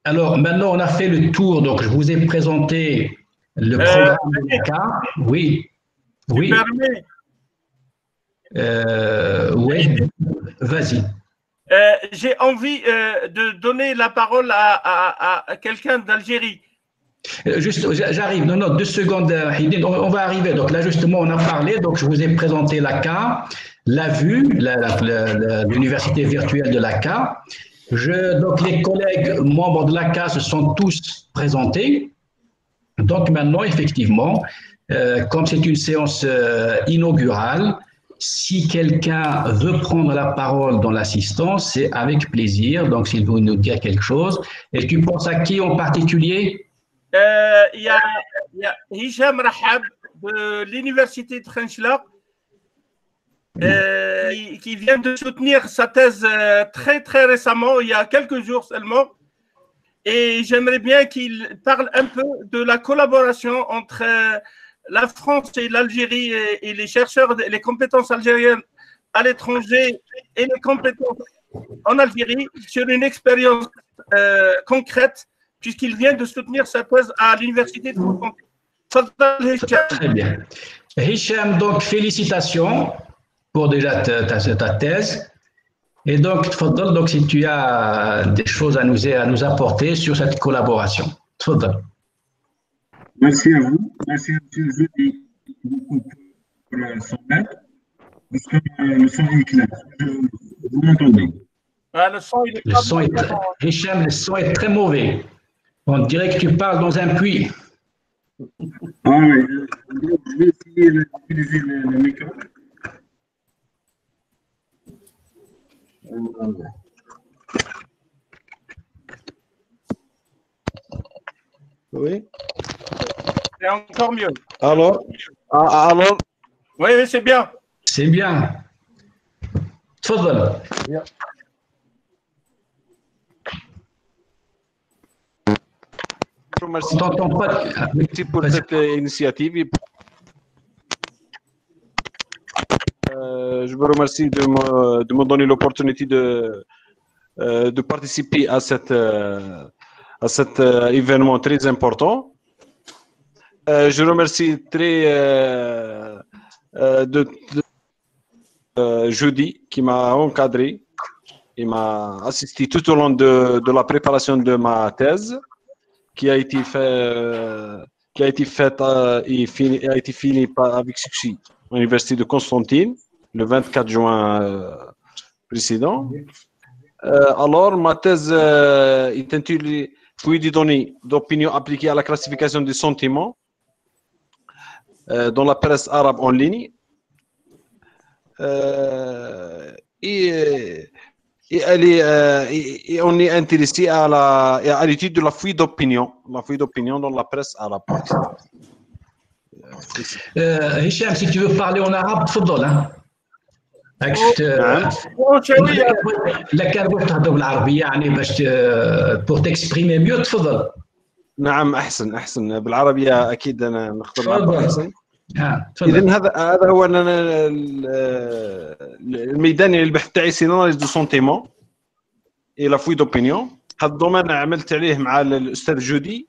alors maintenant on a fait le tour. Donc je vous ai présenté le programme de l'ACA. Oui. Oui. Oui. Vas-y. J'ai envie de donner la parole à quelqu'un d'Algérie. Juste, j'arrive. Non, 2 secondes. On va arriver. Donc là, justement, on a parlé. Donc, je vous ai présenté l'ACA, la vue, l'université virtuelle de l'ACA. Donc, les collègues membres de l'ACA se sont tous présentés. Donc, maintenant, effectivement, comme c'est une séance inaugurale, si quelqu'un veut prendre la parole dans l'assistance, c'est avec plaisir. Donc, s'il veut nous dire quelque chose. Et tu penses à qui en particulier? Il y a Hicham Rahab de l'université de Khenchela qui vient de soutenir sa thèse très récemment, il y a quelques jours seulement. Et j'aimerais bien qu'il parle un peu de la collaboration entre la France et l'Algérie et les chercheurs, les compétences algériennes à l'étranger et les compétences en Algérie sur une expérience concrète, puisqu'il vient de soutenir sa thèse à l'université de Constantine. Très bien. Hicham, donc félicitations pour déjà ta thèse. Et donc, donc, si tu as des choses à nous apporter sur cette collaboration. Merci à vous. Merci à M. Jeudi beaucoup pour son aide. Parce que le son est clair. Vous m'entendez? Le son, il est Hicham, le son est très mauvais. On dirait que tu parles dans un puits. Ah oui. Je vais essayer d'utiliser le micro. Oui. C'est encore mieux. Alors, oui, c'est bien. C'est bien. Tfadal. Bien. Merci pour cette initiative. Je vous remercie de me donner l'opportunité de participer à cet événement très important. Je remercie très Jeudi qui m'a encadré Il m'a assisté tout au long de la préparation de ma thèse, qui a été faite et a été finie avec succès à l'université de Constantine le 24 juin précédent. Alors, ma thèse est intitulée Fouille des données d'opinion appliquées à la classification des sentiments dans la presse arabe en ligne. Et on est intéressé à l'étude de la fuite d'opinion dans la presse arabe. Hicham, si tu veux parler en arabe, تفضل. لك كان تهضر بالعربية يعني باش pour t'exprimer mieux تفضل. نعم أحسن بالعربية أكيد أنا نختار العربية أحسن. إذن هذا هو الميدان البحث تاعي سي لاناليز دو سونتيمون اي لا فوي دوبينيون. هذا الدومين عملت عليه مع الاستاذ جودي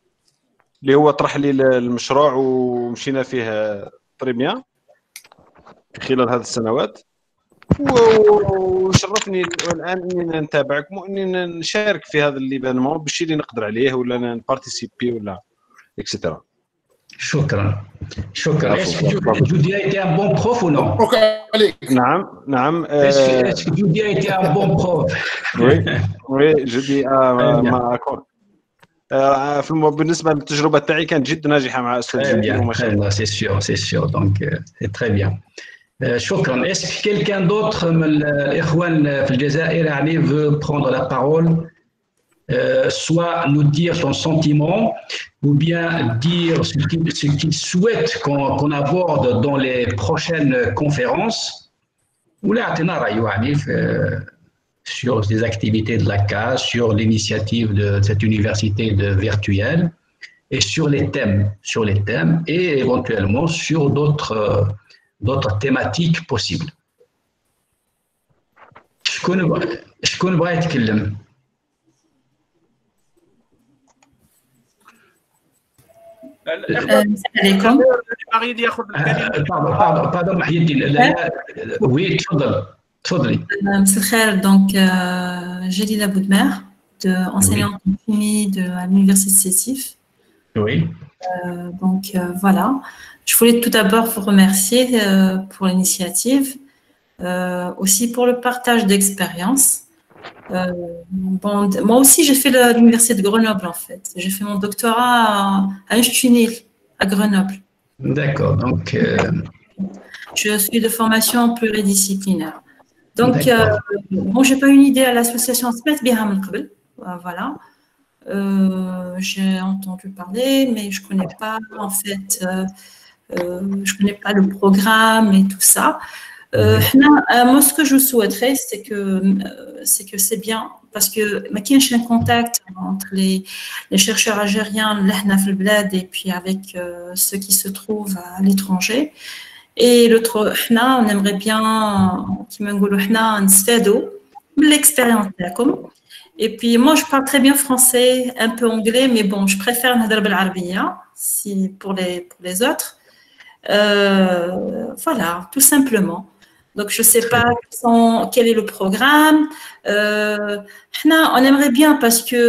اللي هو طرح لي المشروع ومشينا فيه طري بيان خلال هذه السنوات، وشرفني الان اني نتابعكم واني نشارك في هذا ليفينمون بالشيء اللي نقدر عليه ولا نبارتيسيبي ولا اكسترا. شكرا. Est-ce que Judy a été un bon prof ou non? نعم. Est-ce que Judy a été un bon prof? Oui, Judy m'a accordé. بالنسبة للتجربة تاعي كانت جدا ناجحة مع أستاذ جودي وما شاء الله. C'est sûr. Donc c'est très bien. شكرا. Est-ce que quelqu'un d'autre من الإخوان في الجزائر يعني veut prendre la parole? Soit nous dire son sentiment ou bien dire ce qu'il souhaite qu'on aborde dans les prochaines conférences ou là sur les activités de la CAS, sur l'initiative de cette université virtuelle et sur les thèmes et éventuellement sur d'autres thématiques possibles. شكون بغا يتكلم؟ عليكم. pardon محي الدين. Oui, تفضلي. مساء الخير. Donc Jalila Boudmer, enseignante en chimie à l'université de Sétif. Oui. Donc voilà, je voulais tout d'abord vous remercier pour l'initiative, aussi pour le partage d'expérience. Moi aussi, j'ai fait l'université de Grenoble, en fait. J'ai fait mon doctorat à Unchtunil, à Grenoble. D'accord. Donc, je suis de formation pluridisciplinaire. Donc, bon, j'ai pas une idée à l'association Smet Biham al-Qabl. Voilà. J'ai entendu parler, mais je connais pas, en fait, je connais pas le programme et tout ça. Moi, ce que je souhaiterais, c'est que c'est bien, parce que il y a un contact entre les chercheurs algériens, et puis avec ceux qui se trouvent à l'étranger. Et l'autre, on aimerait bien, l'expérience. Et puis moi, je parle très bien français, un peu anglais, mais bon, je préfère l'arabiya pour les autres. Voilà, tout simplement. Donc, je ne sais pas quel est le programme. On aimerait bien parce que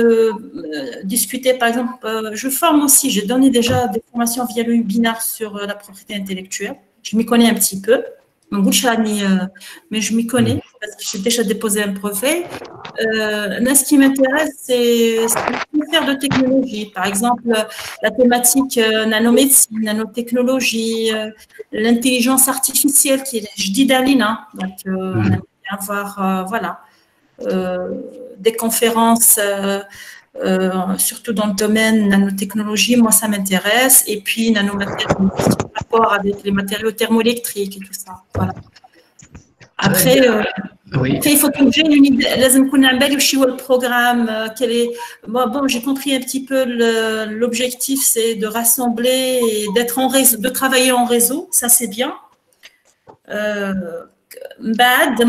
discuter, par exemple, je forme aussi, j'ai donné déjà des formations via le webinaire sur la propriété intellectuelle. Je m'y connais un petit peu. Mais je m'y connais parce que j'ai déjà déposé un brevet. Ce qui m'intéresse, c'est faire de technologie. Par exemple, la thématique nanomédecine, nanotechnologie, l'intelligence artificielle qui est Jdidalina. Donc, on aimerait avoir des conférences, surtout dans le domaine nanotechnologie. Moi, ça m'intéresse. Et puis, nanomatériaux, rapport avec les matériaux thermoélectriques et tout ça. Voilà. Après, il faut que j'ai une idée. Le programme, bon, j'ai compris un petit peu l'objectif, c'est de rassembler et d'être en réseau, de travailler en réseau. Ça, c'est bien.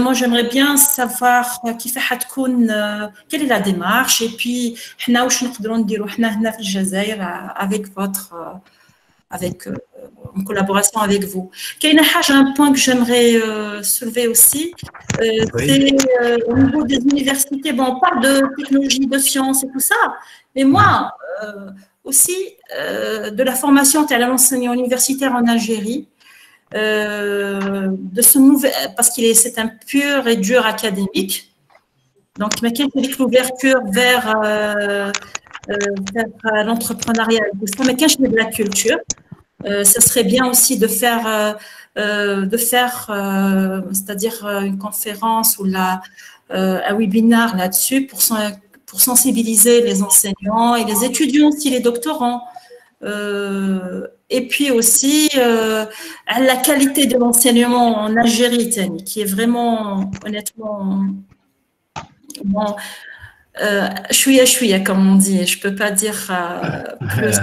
Moi, j'aimerais bien savoir quelle est la démarche et puis avec avec, en collaboration avec vous. Kaina Haj, un point que j'aimerais soulever aussi, c'est au niveau des universités. Bon, on parle de technologie, de sciences et tout ça, mais moi, aussi, de la formation à l'enseignant universitaire en Algérie, de ce nouvel, parce que c'est un pur et dur académique. Donc, il y a l'ouverture vers l'entrepreneuriat, mais quand je fais de la culture, ça serait bien aussi de faire c'est-à-dire une conférence ou un webinaire là-dessus pour sensibiliser les enseignants et les étudiants aussi, les doctorants. Et puis aussi à la qualité de l'enseignement en Algérie, qui est vraiment, honnêtement, bon, chouïa, comme on dit. Je ne peux pas dire plus.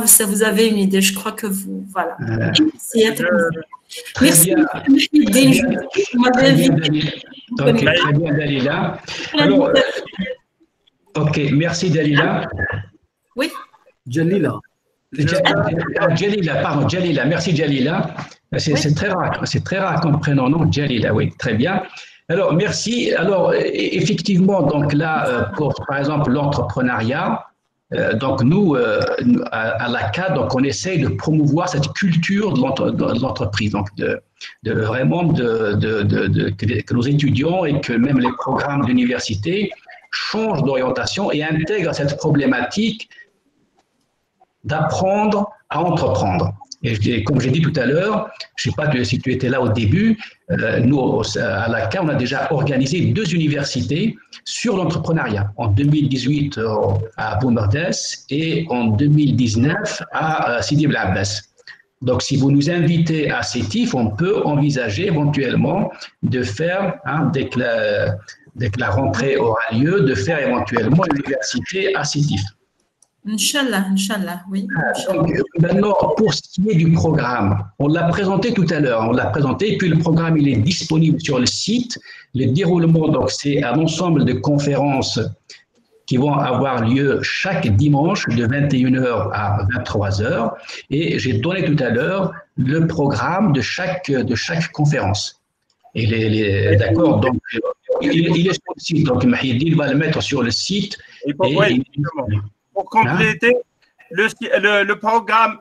Ça, vous avez une idée. Je crois que vous, voilà. Merci. Très bien, Dalila. Alors, ok, merci, Dalila. Oui. Jalila. Jalila, merci Jalila. C'est très rare comme prénom, non? Jalila, oui, très bien. Alors, merci. Alors, effectivement, donc là, pour par exemple l'entrepreneuriat, donc nous, à l'ACA, donc on essaye de promouvoir cette culture de l'entreprise, donc vraiment que nos étudiants et que même les programmes d'université changent d'orientation et intègrent cette problématique d'apprendre à entreprendre. Et comme j'ai dit tout à l'heure, je ne sais pas si tu étais là au début, nous, à l'ACA, on a déjà organisé 2 universités sur l'entrepreneuriat. En 2018 à Boumerdès et en 2019 à Sidi Bel Abbas. Donc, si vous nous invitez à Sétif, on peut envisager éventuellement de faire, dès que la rentrée aura lieu, de faire éventuellement une université à Sétif. Inch'Allah, oui. Donc, maintenant, pour ce qui est du programme, on l'a présenté tout à l'heure, et puis le programme il est disponible sur le site. Le déroulement, donc, c'est un ensemble de conférences qui vont avoir lieu chaque dimanche de 21h à 23h. Et j'ai donné tout à l'heure le programme de chaque conférence. Et d'accord, donc il est sur le site, donc Mahidine va le mettre sur le site. Pour compléter, le programme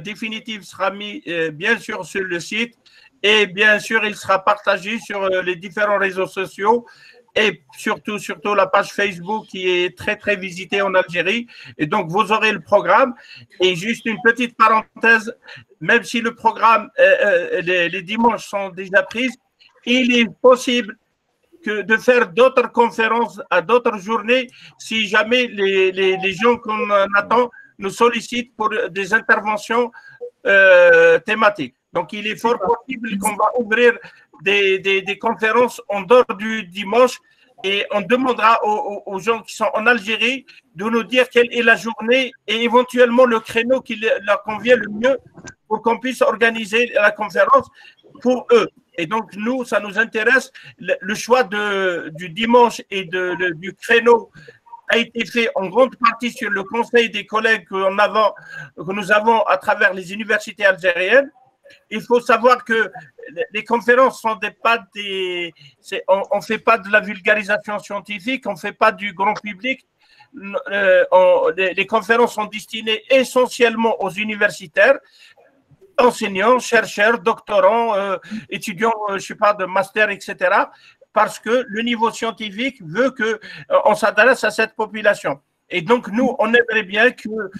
définitif sera mis bien sûr sur le site et bien sûr il sera partagé sur les différents réseaux sociaux et surtout la page Facebook qui est très très visitée en Algérie. Et donc vous aurez le programme. Et juste une petite parenthèse, même si le programme, les dimanches sont déjà prises, il est possible de faire d'autres conférences à d'autres journées si jamais les gens qu'on attend nous sollicitent pour des interventions thématiques. Donc, il est fort possible qu'on va ouvrir des conférences en dehors du dimanche et on demandera aux gens qui sont en Algérie de nous dire quelle est la journée et éventuellement le créneau qui leur convient le mieux pour qu'on puisse organiser la conférence pour eux. Et donc, nous, ça nous intéresse. Le choix du dimanche et du créneau a été fait en grande partie sur le conseil des collègues que nous avons à travers les universités algériennes. Il faut savoir que les conférences on ne fait pas de la vulgarisation scientifique, on ne fait pas du grand public. Les conférences sont destinées essentiellement aux universitaires, enseignants, chercheurs, doctorants, étudiants, de master, etc. Parce que le niveau scientifique veut qu'on s'adresse à cette population. Et donc, nous, on aimerait bien que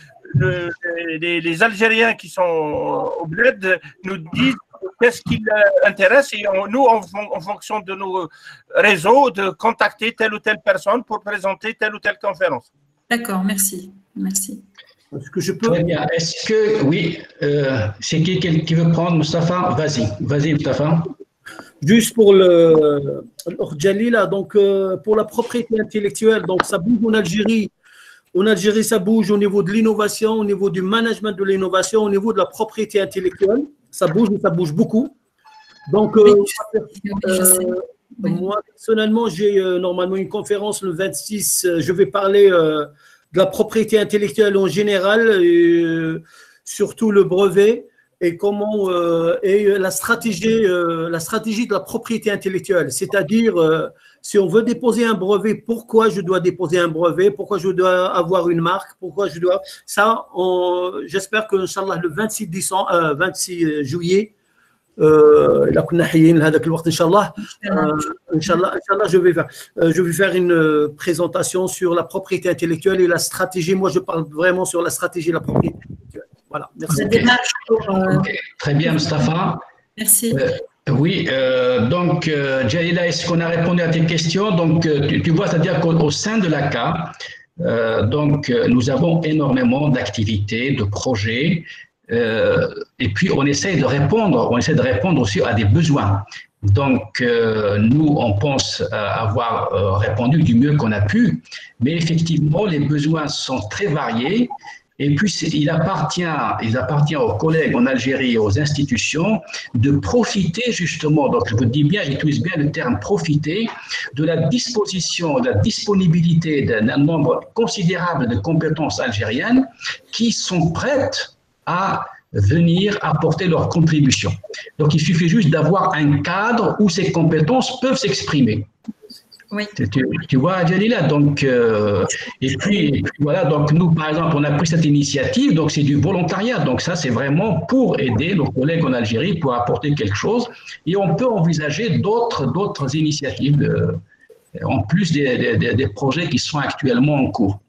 les Algériens qui sont au bled nous disent qu'est-ce qui les intéresse et nous, en fonction de nos réseaux, de contacter telle ou telle personne pour présenter telle ou telle conférence. D'accord, merci. Est-ce que je peux… Très bien. Est-ce que, oui, c'est qui veut prendre, Moustapha? Vas-y, Moustapha. Juste pour le Jalila, donc pour la propriété intellectuelle, donc ça bouge en Algérie. En Algérie, ça bouge au niveau de l'innovation, au niveau du management de l'innovation, au niveau de la propriété intellectuelle. Ça bouge beaucoup. Donc, moi, personnellement, j'ai normalement une conférence le 26. Je vais parler de la propriété intellectuelle en général. surtout le brevet et comment et la stratégie de la propriété intellectuelle. C'est-à-dire, si on veut déposer un brevet, pourquoi je dois déposer un brevet, pourquoi je dois avoir une marque, pourquoi je dois… Ça, j'espère que, Inch'Allah, le 26 juillet, إلا كنا حيين لهذاك الوقت إن شاء الله je vais faire une présentation sur la propriété intellectuelle et la stratégie. Moi, je parle vraiment sur la stratégie de la propriété intellectuelle. Voilà, merci. Okay. Très bien, Mustapha. Merci. Oui, donc, Jalila, est-ce qu'on a répondu à tes questions? Donc, tu vois, c'est-à-dire qu'au sein de l'ACA, donc, nous avons énormément d'activités, de projets. Et puis on essaie de répondre aussi à des besoins. Donc nous, on pense avoir répondu du mieux qu'on a pu, mais effectivement les besoins sont très variés. Et puis il appartient aux collègues en Algérie et aux institutions de profiter justement, donc je vous dis bien, j'utilise bien le terme profiter, de la disposition, de la disponibilité d'un nombre considérable de compétences algériennes qui sont prêtes à venir apporter leur contribution. Donc, il suffit juste d'avoir un cadre où ces compétences peuvent s'exprimer. Oui. Tu vois, Jalila, donc, et puis voilà, donc nous, par exemple, on a pris cette initiative, donc c'est du volontariat, donc ça, c'est vraiment pour aider nos collègues en Algérie, pour apporter quelque chose, et on peut envisager d'autres initiatives, en plus des projets qui sont actuellement en cours.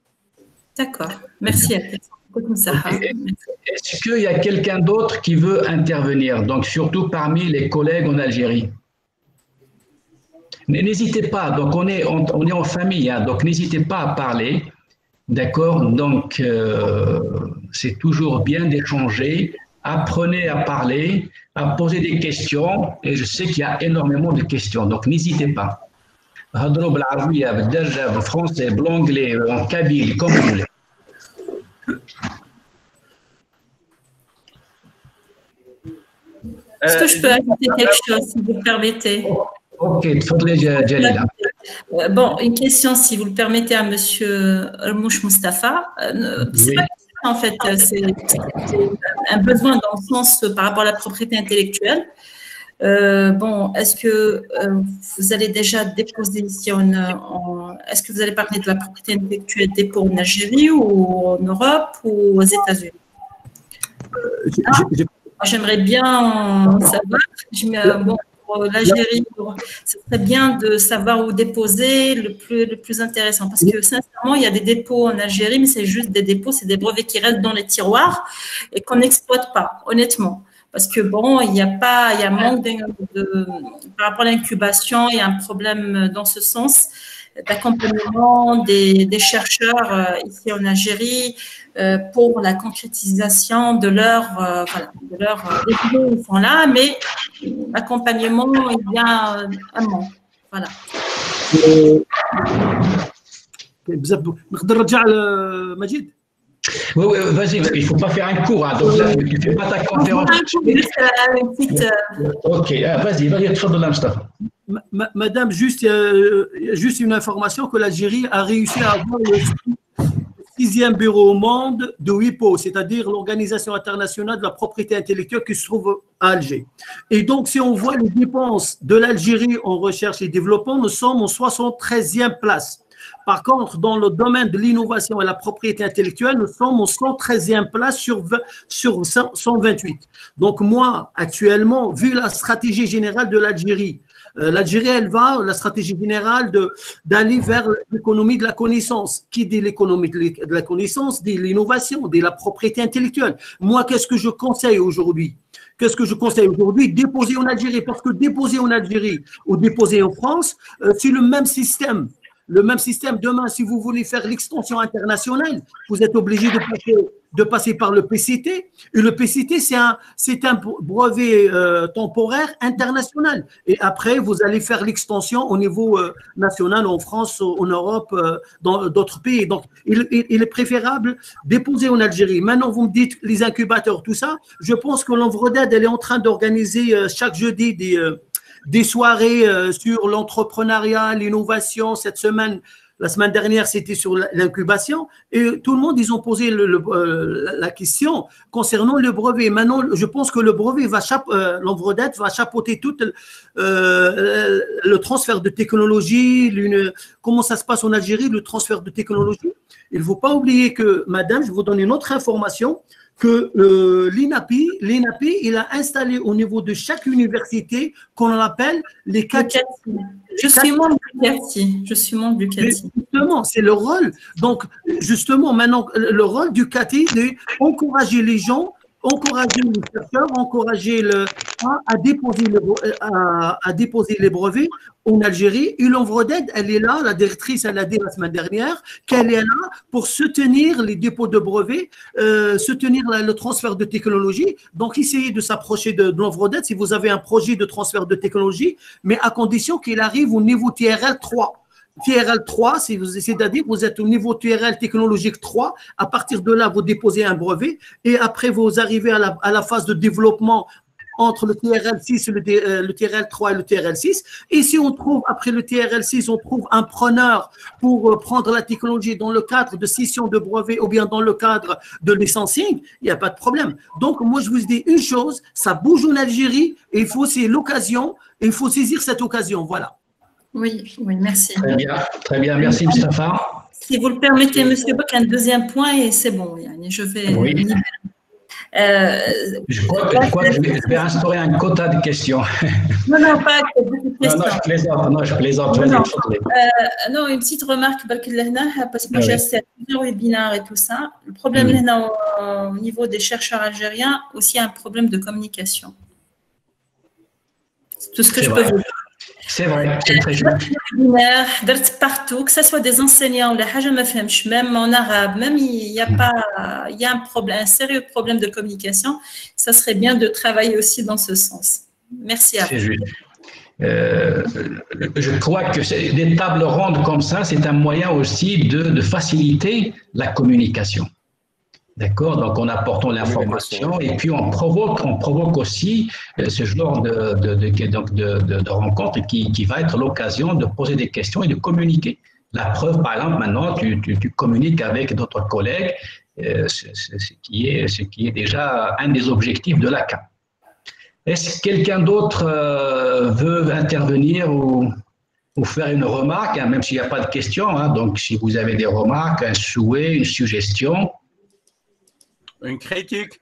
D'accord, merci à toi. Est-ce qu'il y a quelqu'un d'autre qui veut intervenir, donc surtout parmi les collègues en Algérie? N'hésitez pas, donc on est en famille, hein, donc n'hésitez pas à parler, d'accord? Donc c'est toujours bien d'échanger, apprenez à parler, à poser des questions, et je sais qu'il y a énormément de questions, donc n'hésitez pas. هضروا بالعربية بالدرجة بالفرنسي بالانجلي en kabyle comme vous voulez. Est-ce que je peux ajouter quelque chose, si vous le permettez? Ok, Jalila. Bon, une question, si vous le permettez, à Monsieur Mouch Mustapha. C'est pas en fait, c'est un besoin dans le sens par rapport à la propriété intellectuelle. Bon, est-ce que vous allez déjà déposer ici est-ce que vous allez parler de la propriété intellectuelle dépôt en Algérie ou en Europe ou aux États-Unis? J'aimerais bien savoir. Bon, pour l'Algérie, ce serait bien de savoir où déposer le plus intéressant. Parce que sincèrement, il y a des dépôts en Algérie, mais c'est juste des dépôts, c'est des brevets qui restent dans les tiroirs et qu'on n'exploite pas, honnêtement. Parce que bon, il y a manque par rapport à l'incubation, il y a un problème dans ce sens d'accompagnement des chercheurs ici en Algérie pour la concrétisation de leurs idées, ils sont là, mais l'accompagnement, il y a un manque. Voilà. نقدر نرجع لمجيد؟ Oui, vas-y, il ne faut pas faire un cours, hein, donc là, tu ne fais pas ta conférence. Ok, vas-y, تفضل Mustafa. Madame, juste une information que l'Algérie a réussi à avoir le 6e bureau au monde de WIPO, c'est-à-dire l'Organisation internationale de la propriété intellectuelle qui se trouve à Alger. Et donc, si on voit les dépenses de l'Algérie en recherche et développement, nous sommes en 73e place. Par contre, dans le domaine de l'innovation et la propriété intellectuelle, nous sommes en 113e place sur 128. Donc moi, actuellement, vu la stratégie générale de l'Algérie, la stratégie générale d'aller vers l'économie de la connaissance. Qui dit l'économie de la connaissance, dit l'innovation, dit la propriété intellectuelle. Moi, qu'est-ce que je conseille aujourd'hui? Déposer en Algérie, parce que déposer en Algérie ou déposer en France, c'est le même système. Demain, si vous voulez faire l'extension internationale, vous êtes obligé de passer par le PCT. Et le PCT, c'est un brevet temporaire international. Et après, vous allez faire l'extension au niveau national, en France, en Europe, dans d'autres pays. Donc, il est préférable déposer en Algérie. Maintenant, vous me dites les incubateurs, tout ça. Je pense que l'Envredad, elle est en train d'organiser chaque jeudi des soirées sur l'entrepreneuriat, l'innovation. Cette semaine, La semaine dernière, c'était sur l'incubation. Et tout le monde, ils ont posé la question concernant le brevet. Maintenant, je pense que le brevet l'Envrodet va chapeauter tout le transfert de technologie, comment ça se passe en Algérie, le transfert de technologie. Il ne faut pas oublier que, madame, je vous donne une autre information, que l'INAPI, il a installé au niveau de chaque université qu'on appelle les CATI. Je suis membre du CATI. Justement, c'est le rôle. Donc, justement, maintenant, le rôle du CATI, c'est d'encourager les gens, encourager les chercheurs, encourager à déposer les brevets en Algérie. Et l'Envrodet, elle est là, la directrice, elle a dit la semaine dernière qu'elle est là pour soutenir les dépôts de brevets, soutenir le transfert de technologie. Donc, essayez de s'approcher de l'Envrodet si vous avez un projet de transfert de technologie, mais à condition qu'il arrive au niveau TRL 3. TRL 3, c'est-à-dire vous êtes au niveau TRL technologique 3, à partir de là, vous déposez un brevet et après, vous arrivez à la phase de développement entre le TRL 6, le TRL 3 et le TRL 6. Et si on trouve, après le TRL 6, on trouve un preneur pour prendre la technologie dans le cadre de session de brevet ou bien dans le cadre de licensing, il n'y a pas de problème. Donc, moi, je vous dis une chose, ça bouge en Algérie et c'est l'occasion, et il faut saisir cette occasion, voilà. Oui, merci. Très bien, merci Mustapha. Si vous le permettez, Monsieur Bock, un deuxième point et c'est bon. Je vais. Oui. Je crois que je vais instaurer un quota de questions. Non, pas beaucoup de questions. Non, je plaisante. Non, une petite remarque, parce que moi j'ai assisté à plusieurs webinaires et tout ça. Le problème au niveau des chercheurs algériens, aussi un problème de communication. C'est tout ce que je peux vous dire. C'est vrai, c'est très juste. Partout, que ce soit des enseignants, même en arabe, même il y a un problème, un sérieux problème de communication. Ça serait bien de travailler aussi dans ce sens. Merci à vous. C'est juste. Je crois que des tables rondes comme ça, c'est un moyen aussi de faciliter la communication. D'accord, donc en apportant l'information et puis on provoque aussi ce genre de rencontre qui va être l'occasion de poser des questions et de communiquer. La preuve, par exemple, maintenant, tu communiques avec d'autres collègues, ce qui est déjà un des objectifs de l'ACA. Est-ce que quelqu'un d'autre veut intervenir ou faire une remarque, hein, même s'il n'y a pas de questions, hein, donc si vous avez des remarques, un souhait, une suggestion. Une critique.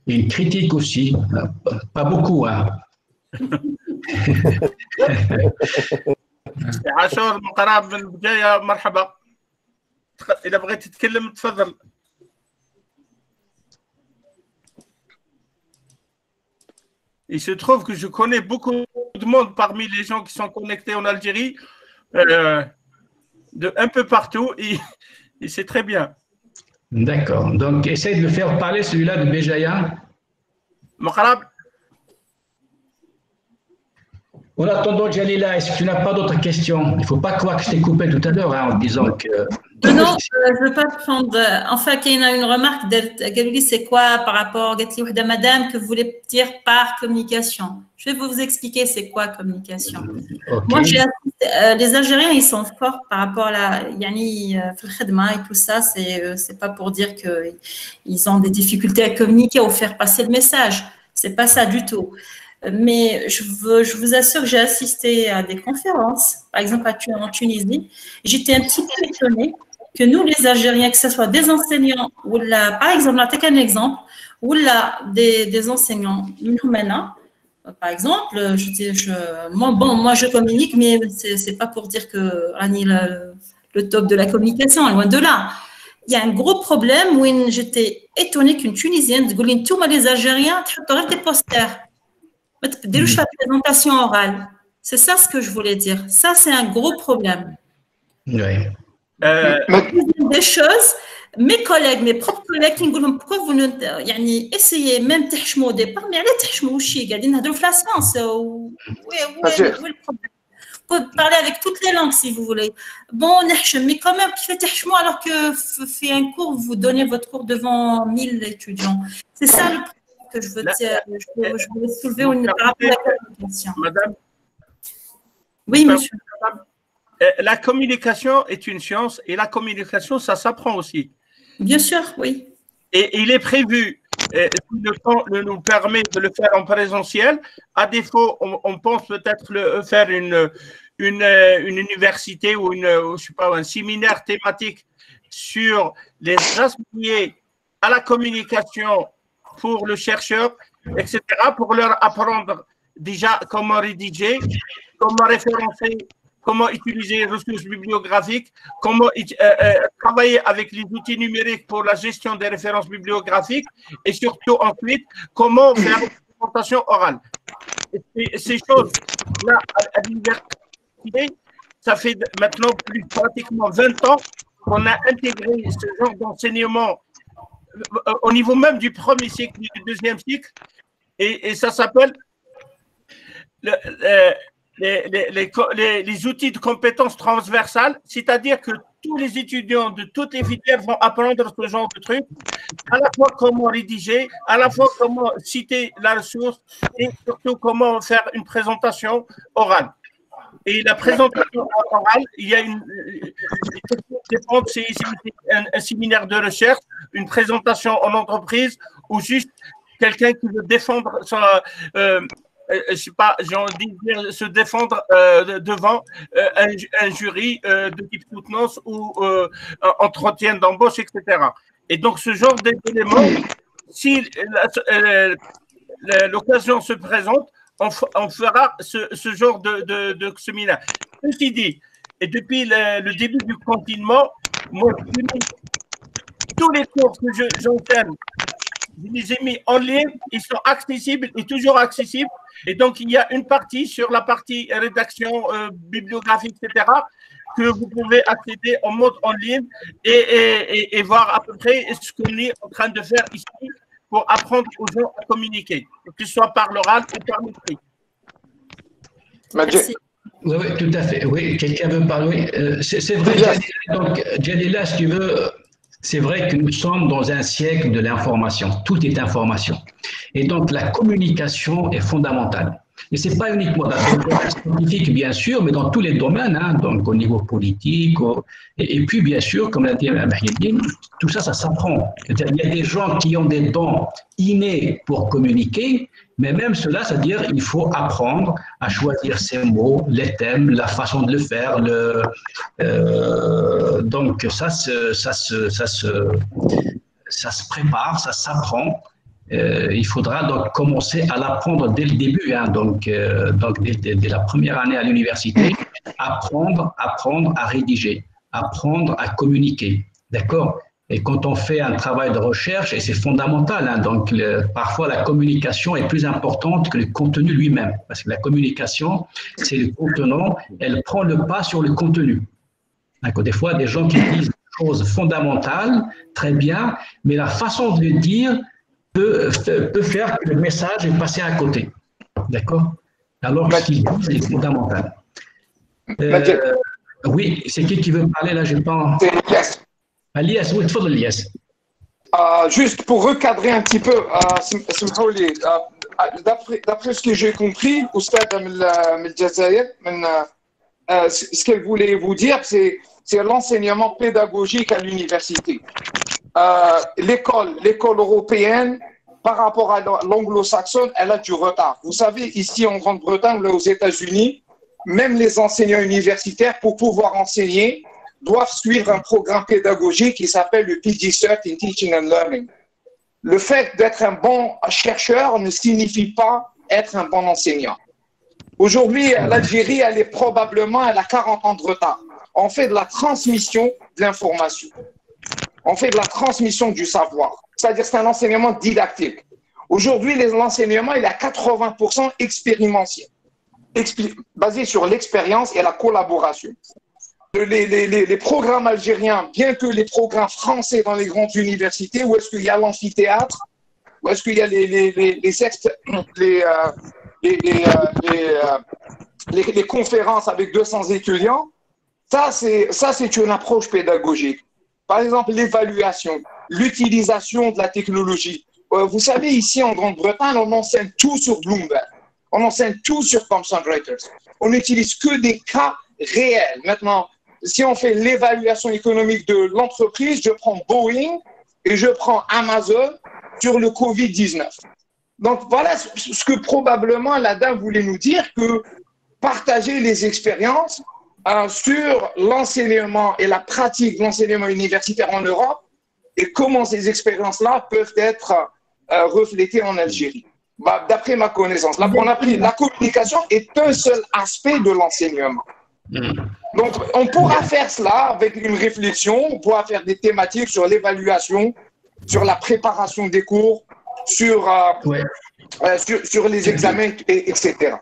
Une critique aussi. Pas beaucoup, hein. عاشور من قراب من البداية مرحبا. إذا بغيت تتكلم تفضل. Il se trouve que je connais beaucoup de monde parmi les gens qui sont connectés en Algérie, de un peu partout, et c'est très bien. D'accord. Donc, essaye de le faire parler, celui-là de Béjaïa. Maqrab. En attendant, Jalila, est-ce que tu n'as pas d'autres questions? Il ne faut pas croire que je t'ai coupé tout à l'heure en disant que… Non, je ne veux pas prendre… Enfin, il y a une remarque, Galouli, c'est quoi par rapport à madame que vous voulez dire par communication? Je vais vous expliquer c'est quoi communication. Okay. Moi, les Algériens, ils sont forts par rapport à la Yani, et tout ça. C'est pas pour dire qu'ils ont des difficultés à communiquer ou faire passer le message. C'est pas ça du tout. Mais je vous assure que j'ai assisté à des conférences, par exemple en Tunisie. J'étais un petit peu étonnée que nous, les Algériens, que ce soit des enseignants, ou là, par exemple, un exemple, ou là, des enseignants, par exemple, moi, je communique, mais c'est pas pour dire que Rani le top de la communication, loin de là. Il y a un gros problème où j'étais étonnée qu'une Tunisienne, tous les Algériens, des posters. La présentation orale. C'est ça ce que je voulais dire. Ça, c'est un gros problème. Oui. Des choses, mes collègues, mes propres collègues, qui me disent pourquoi vous essayez même de au départ, mais allez تحشموا شي قاعدين نهضروا في la science. Où est le problème? Vous pouvez parler avec toutes les langues si vous voulez. Bon, mais quand même, qui fait تحشموا alors que fait un cours, vous donnez votre cours devant 1000 étudiants. C'est ça le problème que je veux dire. Je voulais soulever une par rapport à la communication. Madame. Oui, monsieur. la communication est une science et la communication, ça s'apprend aussi. Bien sûr, oui. Et il est prévu, si le temps nous permet de le faire en présentiel. À défaut, on pense peut-être faire une université ou je sais pas, un séminaire thématique sur les aspects à la communication pour le chercheur, etc., pour leur apprendre déjà comment rédiger, comment référencer, comment utiliser les ressources bibliographiques, comment travailler avec les outils numériques pour la gestion des références bibliographiques et surtout ensuite, comment faire une présentation orale. Et ces choses-là, à l'université, ça fait maintenant pratiquement 20 ans qu'on a intégré ce genre d'enseignement au niveau même du premier cycle, du deuxième cycle, et ça s'appelle les outils de compétences transversales, c'est-à-dire que tous les étudiants de toutes les filières vont apprendre ce genre de trucs, à la fois comment rédiger, à la fois comment citer la ressource et surtout comment faire une présentation orale. Et la présentation orale, il y a c'est un séminaire de recherche, une présentation en entreprise ou juste quelqu'un qui veut défendre son, je sais pas, j'ai envie de dire, se défendre devant un jury de type soutenance ou entretien d'embauche, etc. Et donc, ce genre d'éléments, si l'occasion se présente, on fera ce genre de séminaire. Ceci dit, et depuis le début du confinement, moi, tous les cours que j'enseigne, je les ai mis en ligne, ils sont accessibles et toujours accessibles. Et donc, il y a une partie sur la partie rédaction bibliographique, etc., que vous pouvez accéder en mode en ligne et voir à peu près ce qu'on est en train de faire ici pour apprendre aux gens à communiquer, que ce soit par l'oral ou par l'écrit. Oui, oui, tout à fait. Oui, quelqu'un veut parler. C'est vrai, donc, Jalila, si tu veux, c'est vrai que nous sommes dans un siècle de l'information. Tout est information. Et donc, la communication est fondamentale. Et ce n'est pas uniquement dans le domaine scientifique, bien sûr, mais dans tous les domaines, hein, donc au niveau politique. Et puis, bien sûr, comme l'a dit Mahiedine, tout ça, ça s'apprend. Il y a des gens qui ont des dons innés pour communiquer, mais même cela, c'est-à-dire il faut apprendre à choisir ses mots, les thèmes, la façon de le faire. Donc, ça se prépare, ça s'apprend. Il faudra donc commencer à l'apprendre dès le début, hein, donc dès la première année à l'université, apprendre à rédiger, apprendre à communiquer, d'accord? Et quand on fait un travail de recherche, et c'est fondamental, hein, donc parfois la communication est plus importante que le contenu lui-même, parce que la communication, c'est le contenant, elle prend le pas sur le contenu. D'accord? Des fois, des gens qui disent des choses fondamentales, très bien, mais la façon de le dire peut faire que le message est passé à côté. D'accord? Alors que ce qu'ils disent est fondamental. Oui, c'est qui veut parler là? J'ai pas. Elias, oui, il Elias. Juste pour recadrer un petit peu, d'après ce que j'ai compris, Oustad Mel-Jazair, ce qu'elle voulait vous dire, c'est l'enseignement pédagogique à l'université. L'école européenne, par rapport à l'anglo-saxonne, elle a du retard. Vous savez, ici en Grande-Bretagne, aux États-Unis, même les enseignants universitaires, pour pouvoir enseigner, doivent suivre un programme pédagogique qui s'appelle le PD Cert in Teaching and Learning. Le fait d'être un bon chercheur ne signifie pas être un bon enseignant. Aujourd'hui, l'Algérie, elle a 40 ans de retard. On fait de la transmission de l'information. On fait de la transmission du savoir. C'est-à-dire que c'est un enseignement didactique. Aujourd'hui, l'enseignement, il est à 80% expérimentiel, basé sur l'expérience et la collaboration. Les programmes algériens, bien que les programmes français dans les grandes universités, où est-ce qu'il y a l'amphithéâtre, où est-ce qu'il y a les conférences avec 200 étudiants, ça c'est une approche pédagogique. Par exemple, l'évaluation, l'utilisation de la technologie. Vous savez, ici en Grande-Bretagne, on enseigne tout sur Bloomberg. On enseigne tout sur Thomson Reuters. On n'utilise que des cas réels. Maintenant, si on fait l'évaluation économique de l'entreprise, je prends Boeing et je prends Amazon sur le Covid-19. Donc voilà ce que probablement l'ADA voulait nous dire, que partager les expériences sur l'enseignement et la pratique de l'enseignement universitaire en Europe et comment ces expériences-là peuvent être reflétées en Algérie. Bah, d'après ma connaissance, là, on a pris la communication est un seul aspect de l'enseignement. Donc, on pourra faire cela avec une réflexion, on pourra faire des thématiques sur l'évaluation, sur la préparation des cours, sur les examens, etc.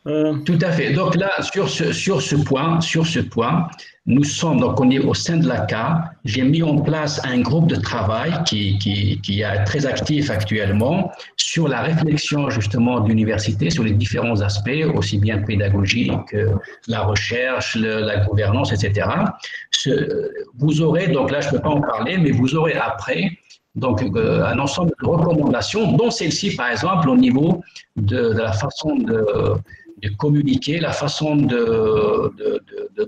Tout à fait. Donc là, sur ce point, nous sommes, donc on est au sein de l'ACA. J'ai mis en place un groupe de travail qui est très actif actuellement sur la réflexion justement de l'université, sur les différents aspects, aussi bien pédagogiques que la recherche, la gouvernance, etc. Vous aurez, donc là je ne peux pas en parler, mais vous aurez après donc un ensemble de recommandations, dont celle-ci par exemple au niveau de la façon de communiquer, la façon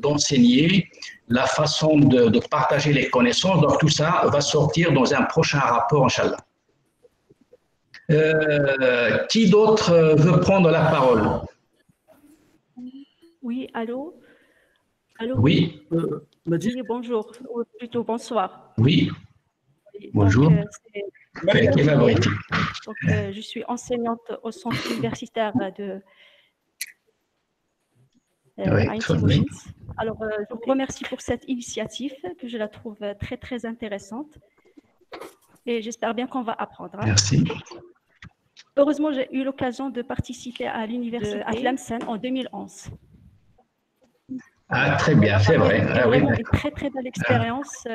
d'enseigner, la façon de partager les connaissances. Donc tout ça va sortir dans un prochain rapport, Inch'Allah. Qui d'autre veut prendre la parole? Oui, allô? Allô? Oui. Oui, bonjour, ou plutôt bonsoir. Oui. Bonjour. Je suis enseignante au centre universitaire de Aïn-Timoujins. Alors, je vous remercie pour cette initiative que je la trouve très, très intéressante. Et j'espère bien qu'on va apprendre. Merci. Heureusement, j'ai eu l'occasion de participer à l'université à Tlemcen en 2011. Ah, très bien, c'est vrai. C'est vraiment une très, très belle expérience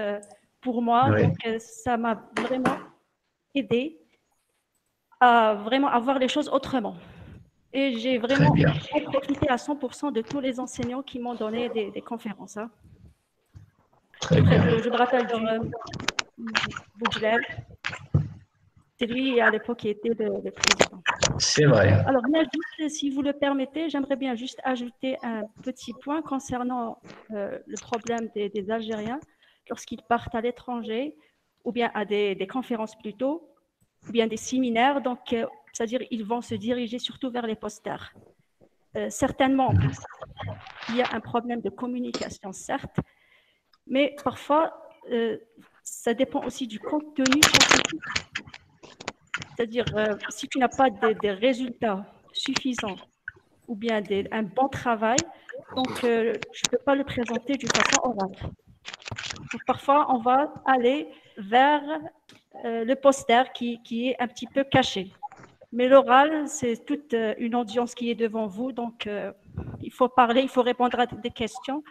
pour moi. Oui. Donc, ça m'a vraiment aidé à vraiment avoir les choses autrement. Et j'ai vraiment profité à 100% de tous les enseignants qui m'ont donné des conférences. Hein. Très bien. Je me rappelle de Boujlel. C'est lui à l'époque qui était le président. C'est vrai. Alors, juste, si vous le permettez, j'aimerais bien juste ajouter un petit point concernant le problème des Algériens lorsqu'ils partent à l'étranger ou bien à des conférences plutôt, ou bien des séminaires. Donc, c'est-à-dire ils vont se diriger surtout vers les posters. Certainement, il y a un problème de communication, certes, mais parfois, ça dépend aussi du contenu scientifique. C'est-à-dire, si tu n'as pas des résultats suffisants ou bien un bon travail, donc je ne peux pas le présenter d'une façon orale. Donc, parfois, on va aller vers le poster qui est un petit peu caché. Mais l'oral, c'est toute une audience qui est devant vous, donc il faut parler, il faut répondre à des questions.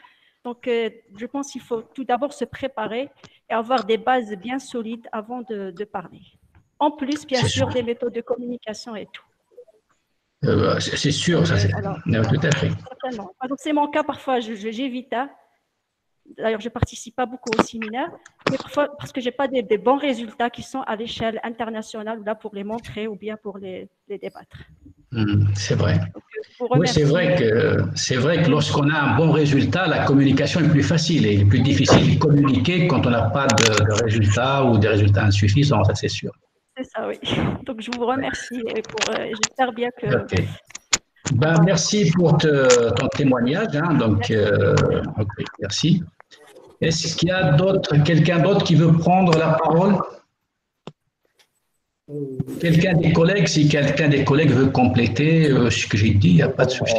Donc, je pense qu'il faut tout d'abord se préparer et avoir des bases bien solides avant de parler. En plus, bien sûr, des méthodes de communication et tout. C'est sûr, ça c'est tout à fait. Certainement. Donc, c'est mon cas, parfois, j'évite. Hein. D'ailleurs, je ne participe pas beaucoup au séminaire, mais parfois parce que je n'ai pas des bons résultats qui sont à l'échelle internationale là, pour les montrer ou bien pour les débattre. C'est vrai. Donc, oui, c'est vrai que lorsqu'on a un bon résultat, la communication est plus facile et il est plus difficile de communiquer quand on n'a pas de résultats ou des résultats insuffisants, ça c'est sûr. C'est ça, oui. Donc, je vous remercie et j'espère bien que… Okay. Ben, merci pour ton témoignage. Hein, donc, merci. Est-ce qu'il y a quelqu'un d'autre qui veut prendre la parole? Quelqu'un des collègues, si quelqu'un des collègues veut compléter ce que j'ai dit, il n'y a pas de souci.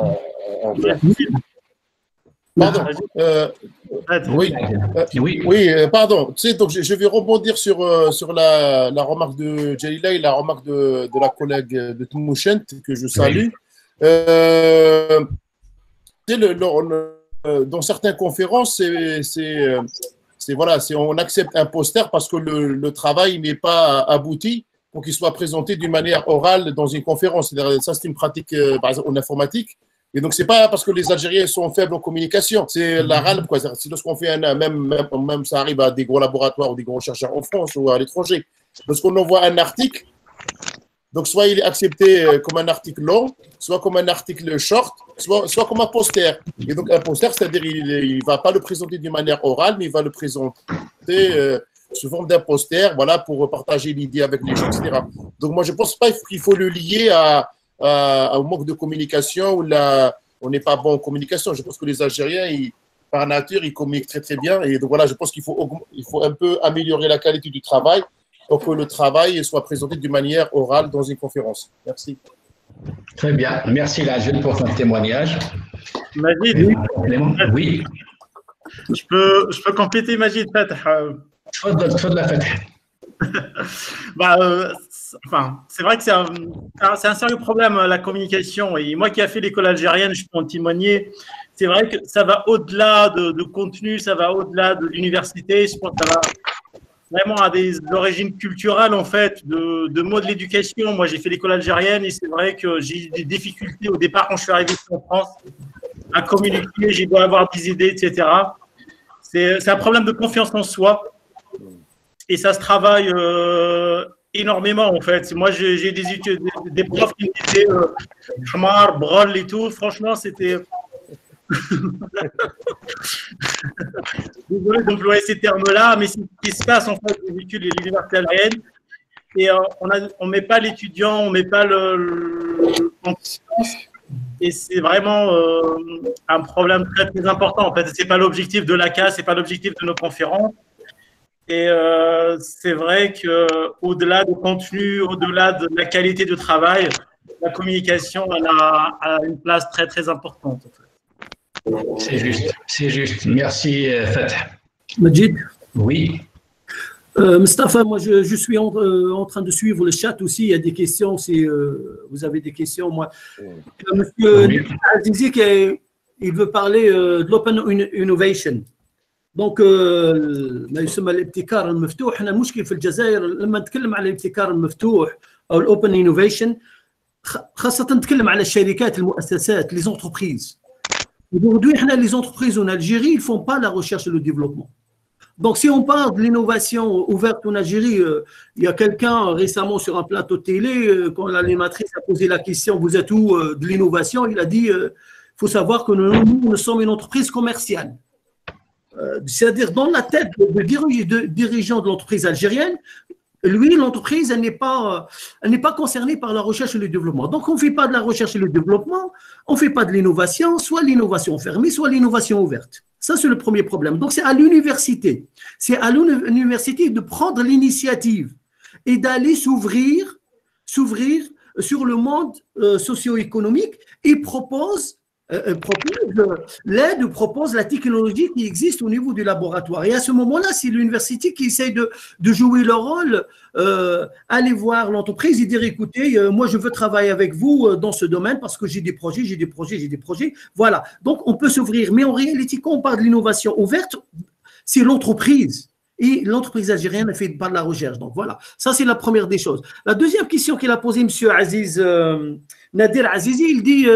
Pardon. Oui, pardon. Tu sais, donc je vais rebondir sur la remarque de Jalila et la remarque de la collègue de Tmouchent, que je salue. Dans certaines conférences, on accepte un poster parce que le travail n'est pas abouti pour qu'il soit présenté d'une manière orale dans une conférence. Ça, c'est une pratique, par exemple, en informatique. Et donc, c'est pas parce que les Algériens sont faibles en communication, c'est la râle, quoi. C'est lorsqu'on fait même ça arrive à des gros laboratoires ou des gros chercheurs en France ou à l'étranger. Lorsqu'on envoie un article, Donc, soit il est accepté comme un article long, soit comme un article short, soit comme un poster. Et donc, un poster, c'est-à-dire il ne va pas le présenter d'une manière orale, mais il va le présenter sous forme d'un poster, voilà, pour partager l'idée avec les gens, etc. Donc, moi, je ne pense pas qu'il faut le lier au manque de communication ou on n'est pas bon en communication. Je pense que les Algériens, par nature, ils communiquent très, très bien. Et donc, voilà, je pense qu'il faut un peu améliorer la qualité du travail pour que le travail soit présenté d'une manière orale dans une conférence. Merci. Très bien. Merci, Lajel, pour ton témoignage. Majid, oui. Je peux compléter, Majid, peut-être. C'est vrai que c'est un sérieux problème, la communication. Et moi qui ai fait l'école algérienne, je peux en témoigner. C'est vrai que ça va au-delà de contenu, ça va au-delà de l'université. Je pense que ça va vraiment à des origines culturelles, en fait, de mots de l'éducation. Moi, j'ai fait l'école algérienne et c'est vrai que j'ai eu des difficultés au départ quand je suis arrivé en France à communiquer. J'ai dû avoir des idées, etc. C'est un problème de confiance en soi. Et ça se travaille énormément, en fait. Moi, j'ai des profs qui me disaient Hamar, Brol et tout. Franchement, c'était. Désolé d'employer ces termes-là, mais c'est ce qui se passe en fait aux études de l'université algérienne. Et on ne met pas l'étudiant, on ne met pas en conscience. Et c'est vraiment un problème très, très important. En fait, ce n'est pas l'objectif de l'ACA, ce n'est pas l'objectif de nos conférences. Et c'est vrai qu'au-delà du contenu, au-delà de la qualité du travail, la communication elle a une place très, très importante. En fait. C'est juste, c'est juste. Merci, Fatah. Majid. Oui. Mustafa, moi je suis en train de suivre le chat aussi. Il y a des questions. Si vous avez des questions, moi. Monsieur Azizi, il veut parler de l'open innovation. دونك ما يسمى الابتكار المفتوح. احنا المشكل في الجزائر لما نتكلم على الابتكار المفتوح او الاوبن انوفيشن خاصه نتكلم على الشركات المؤسسات les entreprises. Aujourd'hui, les entreprises en Algérie, ils ne font pas la recherche et le développement. Donc, si on parle de l'innovation ouverte en Algérie, il y a quelqu'un récemment sur un plateau de télé, quand l'animatrice a posé la question, vous êtes où de l'innovation? Il a dit, il faut savoir que nous sommes une entreprise commerciale. C'est-à-dire, dans la tête de dirigeant de l'entreprise algérienne, lui, l'entreprise, elle n'est pas concernée par la recherche et le développement. Donc, on ne fait pas de la recherche et le développement, on ne fait pas de l'innovation, soit l'innovation fermée, soit l'innovation ouverte. Ça, c'est le premier problème. Donc, c'est à l'université. C'est à l'université de prendre l'initiative et d'aller s'ouvrir sur le monde socio-économique et propose l'aide, propose la technologie qui existe au niveau du laboratoire. Et à ce moment-là, c'est l'université qui essaye de jouer leur rôle, aller voir l'entreprise et dire, écoutez, moi, je veux travailler avec vous dans ce domaine parce que j'ai des projets. Voilà. Donc, on peut s'ouvrir. Mais en réalité, quand on parle de l'innovation ouverte, c'est l'entreprise. Et l'entreprise algérienne ne fait pas de la recherche. Donc, voilà. Ça, c'est la première des choses. La deuxième question qu'il a posée, M. Aziz, Nadir Azizi, il dit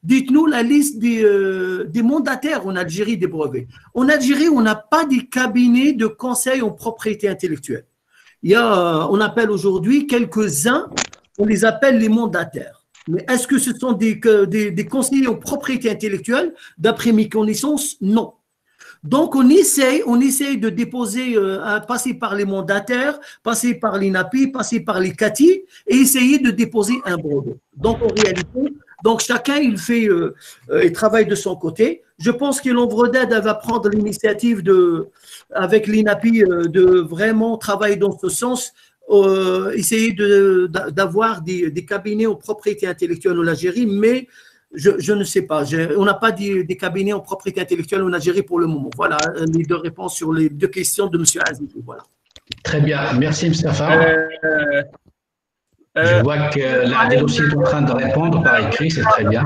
dites-nous la liste des mandataires en Algérie des brevets. En Algérie, on n'a pas des cabinets de conseil en propriété intellectuelle. Il y a, on appelle aujourd'hui quelques-uns, on les appelle les mandataires. Mais est-ce que ce sont des conseillers en propriété intellectuelle? D'après mes connaissances, non. Donc, on essaye de déposer, passer par les mandataires, passer par l'INAPI, passer par les CATI et essayer de déposer un brevet. Donc, en réalité, chacun, il travaille de son côté. Je pense que l'Ombre d'Aide va prendre l'initiative avec l'INAPI de vraiment travailler dans ce sens, essayer d'avoir des cabinets en propriété intellectuelle en Algérie, mais je ne sais pas. On n'a pas des cabinets en propriété intellectuelle en Algérie pour le moment. Voilà les deux réponses sur les deux questions de M. Aziz. Voilà. Très bien. Merci, Mustafa. Je vois que l'Adel aussi est en train de répondre par écrit. C'est très bien.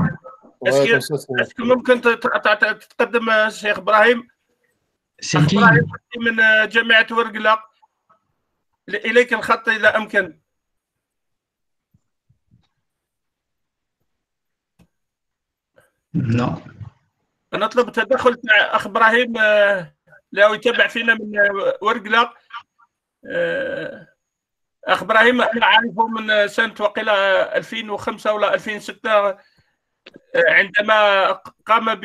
Est-ce que ممكن تتقدم الشيخ إبراهيم؟ C'est qui؟ من جامعة ورقلة. إليك الخط إذا أمكن. Non. نطلب تدخل اخ ابراهيم لو يتابع فينا من ورقله أخ إبراهيم أنا أعرفه من سنة وقيلة 2005 ولا 2006 عندما قام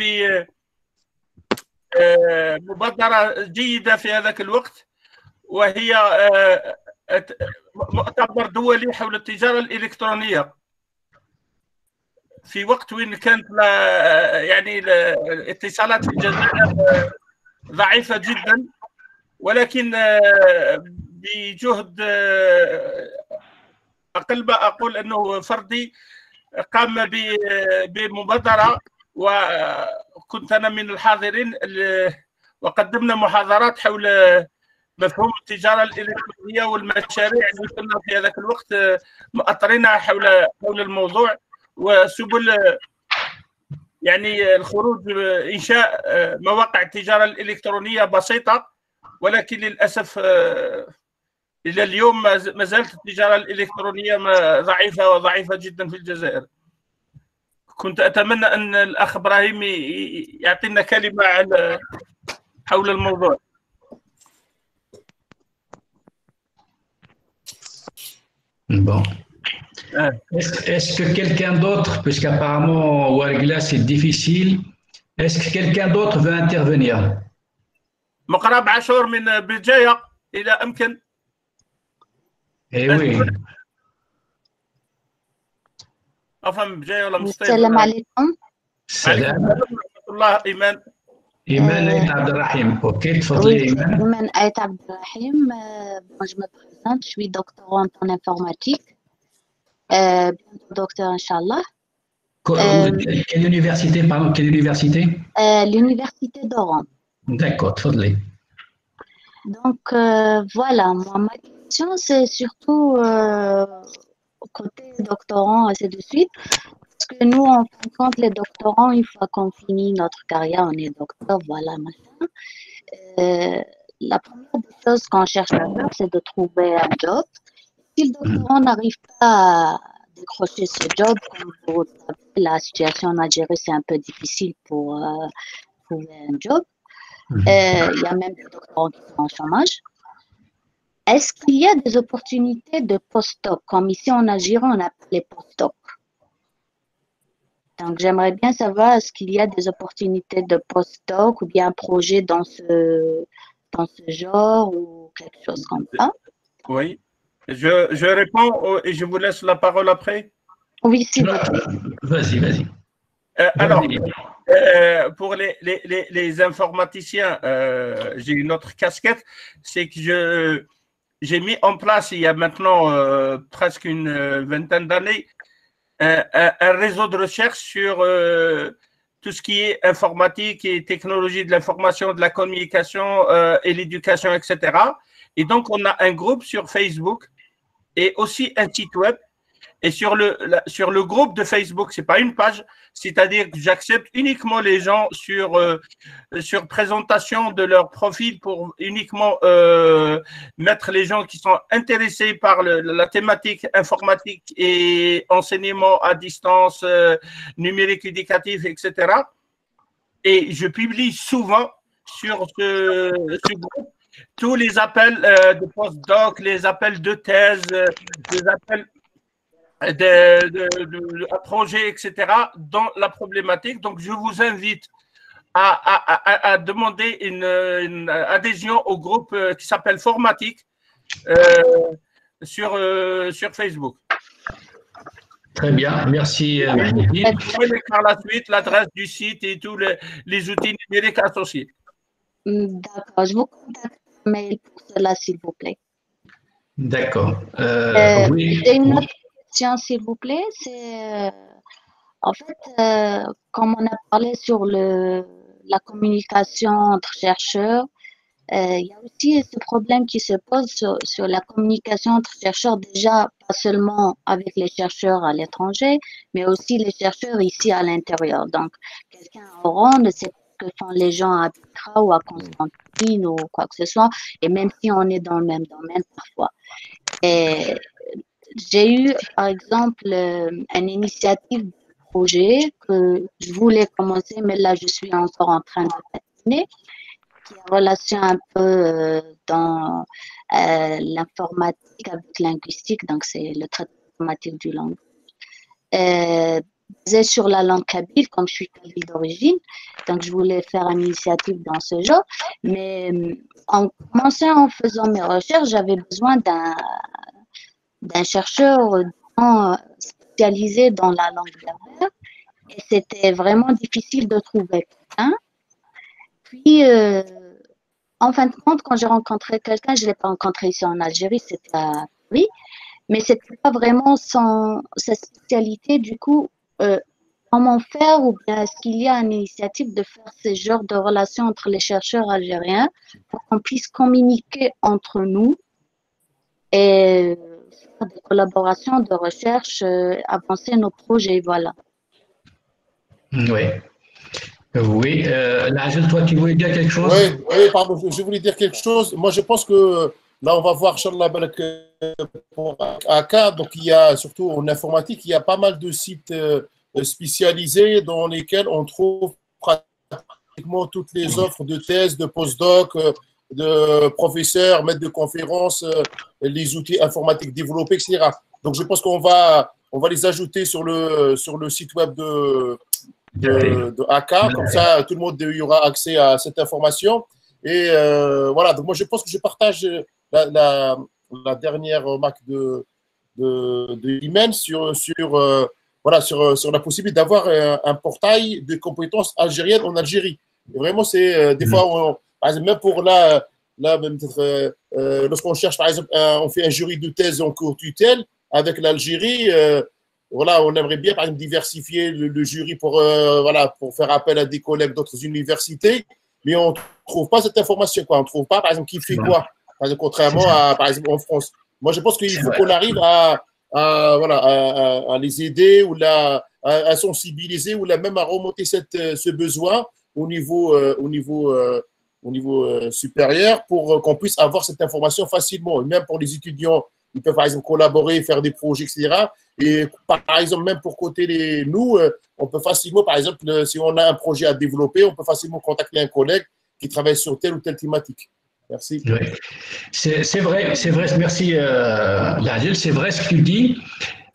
بمبادرة جيدة في هذاك الوقت، وهي مؤتمر دولي حول التجارة الإلكترونية، في وقت وين كانت يعني الاتصالات في الجزائر ضعيفة جدا، ولكن بجهد أقل ما أقول أنه فردي قام بمبادرة، وكنت أنا من الحاضرين وقدمنا محاضرات حول مفهوم التجارة الإلكترونية والمشاريع اللي كنا في هذاك الوقت مؤطرينها حول الموضوع، وسبل يعني الخروج إنشاء مواقع التجارة الإلكترونية بسيطة، ولكن للأسف إلى اليوم ما زالت التجارة الإلكترونية ضعيفة وضعيفة جدا في الجزائر. كنت أتمنى أن الأخ إبراهيم يعطينا كلمة حول الموضوع. Bon. Est-ce que quelqu'un d'autre, puisqu'apparemment Wargla c'est difficile, est-ce que quelqu'un d'autre veut intervenir? مقرب عاشور من بلجايا إذا أمكن. Eh oui. أفهم بلجايا ولا مستيقظ؟ السلام عليكم. السلام. ورحمة الله. إيمان. إيمان آيت عبد الرحيم. أوكي تفضلي إيمان. إيمان آيت عبد الرحيم. Je me présente, je suis doctorante en informatique. Bientôt docteur, Inch'Allah. Quelle université, pardon, quelle université? L'université d'Oran. D'accord, تفضلي. Donc voilà, moi ma question c'est surtout côté doctorant et ainsi de suite, parce que nous en fin de compte les doctorants une fois qu'on finit notre carrière on est docteur, voilà machin. La première des choses qu'on cherche à faire c'est de trouver un job. Si le doctorant n'arrive pas à décrocher ce job, comme vous savez, la situation en Algérie c'est un peu difficile pour trouver un job. Il y a même des doctorants qui sont en chômage. Est-ce qu'il y a des opportunités de post-doc, comme ici en Algérie, on appelle les post-doc? Donc, j'aimerais bien savoir, est-ce qu'il y a des opportunités de post-doc ou bien un projet dans ce genre ou quelque chose comme ça? Oui. Je réponds et je vous laisse la parole après. Oui, s'il vous plaît. Vas-y, vas-y. Alors, pour les informaticiens, j'ai une autre casquette, c'est que j'ai mis en place il y a maintenant presque une vingtaine d'années un réseau de recherche sur tout ce qui est informatique et technologie de l'information, de la communication et l'éducation, etc. Et donc, on a un groupe sur Facebook et aussi un site web. Et sur le groupe de Facebook, ce n'est pas une page, c'est-à-dire que j'accepte uniquement les gens sur présentation de leur profil pour uniquement mettre les gens qui sont intéressés par la thématique informatique et enseignement à distance, numérique éducatif, etc. Et je publie souvent sur ce groupe tous les appels de postdoc, les appels de thèse, les appels de projets, etc., dans la problématique. Donc, je vous invite à demander une adhésion au groupe qui s'appelle Formatique sur Facebook. Très bien, merci. Vous pouvez par la suite l'adresse du site et tous les outils numériques associés. D'accord, je vous contacte par mail pour cela, s'il vous plaît. D'accord. Oui. J'ai une autre question, s'il vous plaît. C'est en fait, comme on a parlé sur la communication entre chercheurs, il y a aussi ce problème qui se pose sur la communication entre chercheurs, déjà pas seulement avec les chercheurs à l'étranger, mais aussi les chercheurs ici à l'intérieur. Donc, quelqu'un à Oran ne sait pas ce que font les gens à Biskra ou à Constantine ou quoi que ce soit, et même si on est dans le même domaine parfois. Et j'ai eu, par exemple, une initiative de projet que je voulais commencer, mais là, je suis encore en train de patiner, qui est en relation un peu dans l'informatique avec linguistique, donc c'est le traitement informatique du langage. Basé sur la langue kabyle, comme je suis kabyle d'origine, donc je voulais faire une initiative dans ce genre, mais en commençant en faisant mes recherches, j'avais besoin d'un chercheur spécialisé dans la langue berbère, et c'était vraiment difficile de trouver quelqu'un. Puis, en fin de compte, quand j'ai rencontré quelqu'un, je ne l'ai pas rencontré ici en Algérie, c'était à Paris, mais ce n'était pas vraiment sa spécialité. Du coup, comment faire, ou bien est-ce qu'il y a une initiative de faire ce genre de relation entre les chercheurs algériens pour qu'on puisse communiquer entre nous et faire des collaborations de recherche, avancer nos projets, voilà. Oui. Oui, Nigel, toi, tu voulais dire quelque chose? Oui, pardon, je voulais dire quelque chose. Moi, je pense que là, on va voir, Inch'Allah, pour AK, donc il y a, surtout en informatique, il y a pas mal de sites spécialisés dans lesquels on trouve pratiquement toutes les offres de thèses, de postdoc, de professeurs, maîtres de conférences, les outils informatiques développés, etc. Donc, je pense qu'on va les ajouter sur le site web de AK, comme ça, tout le monde y aura accès à cette information. Et voilà, donc moi, je pense que je partage la dernière remarque de Imen sur la possibilité d'avoir un portail de compétences algériennes en Algérie. Et vraiment, c'est des fois, par exemple, même pour lorsqu'on cherche, par exemple, on fait un jury de thèse en cours tutelle avec l'Algérie, voilà, on aimerait bien, par exemple, diversifier le jury pour faire appel à des collègues d'autres universités, mais on ne trouve pas cette information, quoi. On ne trouve pas, par exemple, qui fait quoi, par exemple, contrairement à, par exemple, en France. Moi, je pense qu'il faut qu'on arrive à les aider ou à sensibiliser ou même à remonter ce besoin au niveau supérieur pour qu'on puisse avoir cette information facilement. Et même pour les étudiants, ils peuvent par exemple collaborer, faire des projets, etc. Et par exemple, même pour côté nous, on peut facilement, par exemple, si on a un projet à développer, on peut facilement contacter un collègue qui travaille sur telle ou telle thématique. Merci. Oui. C'est vrai, merci Nigel, c'est vrai ce que tu dis.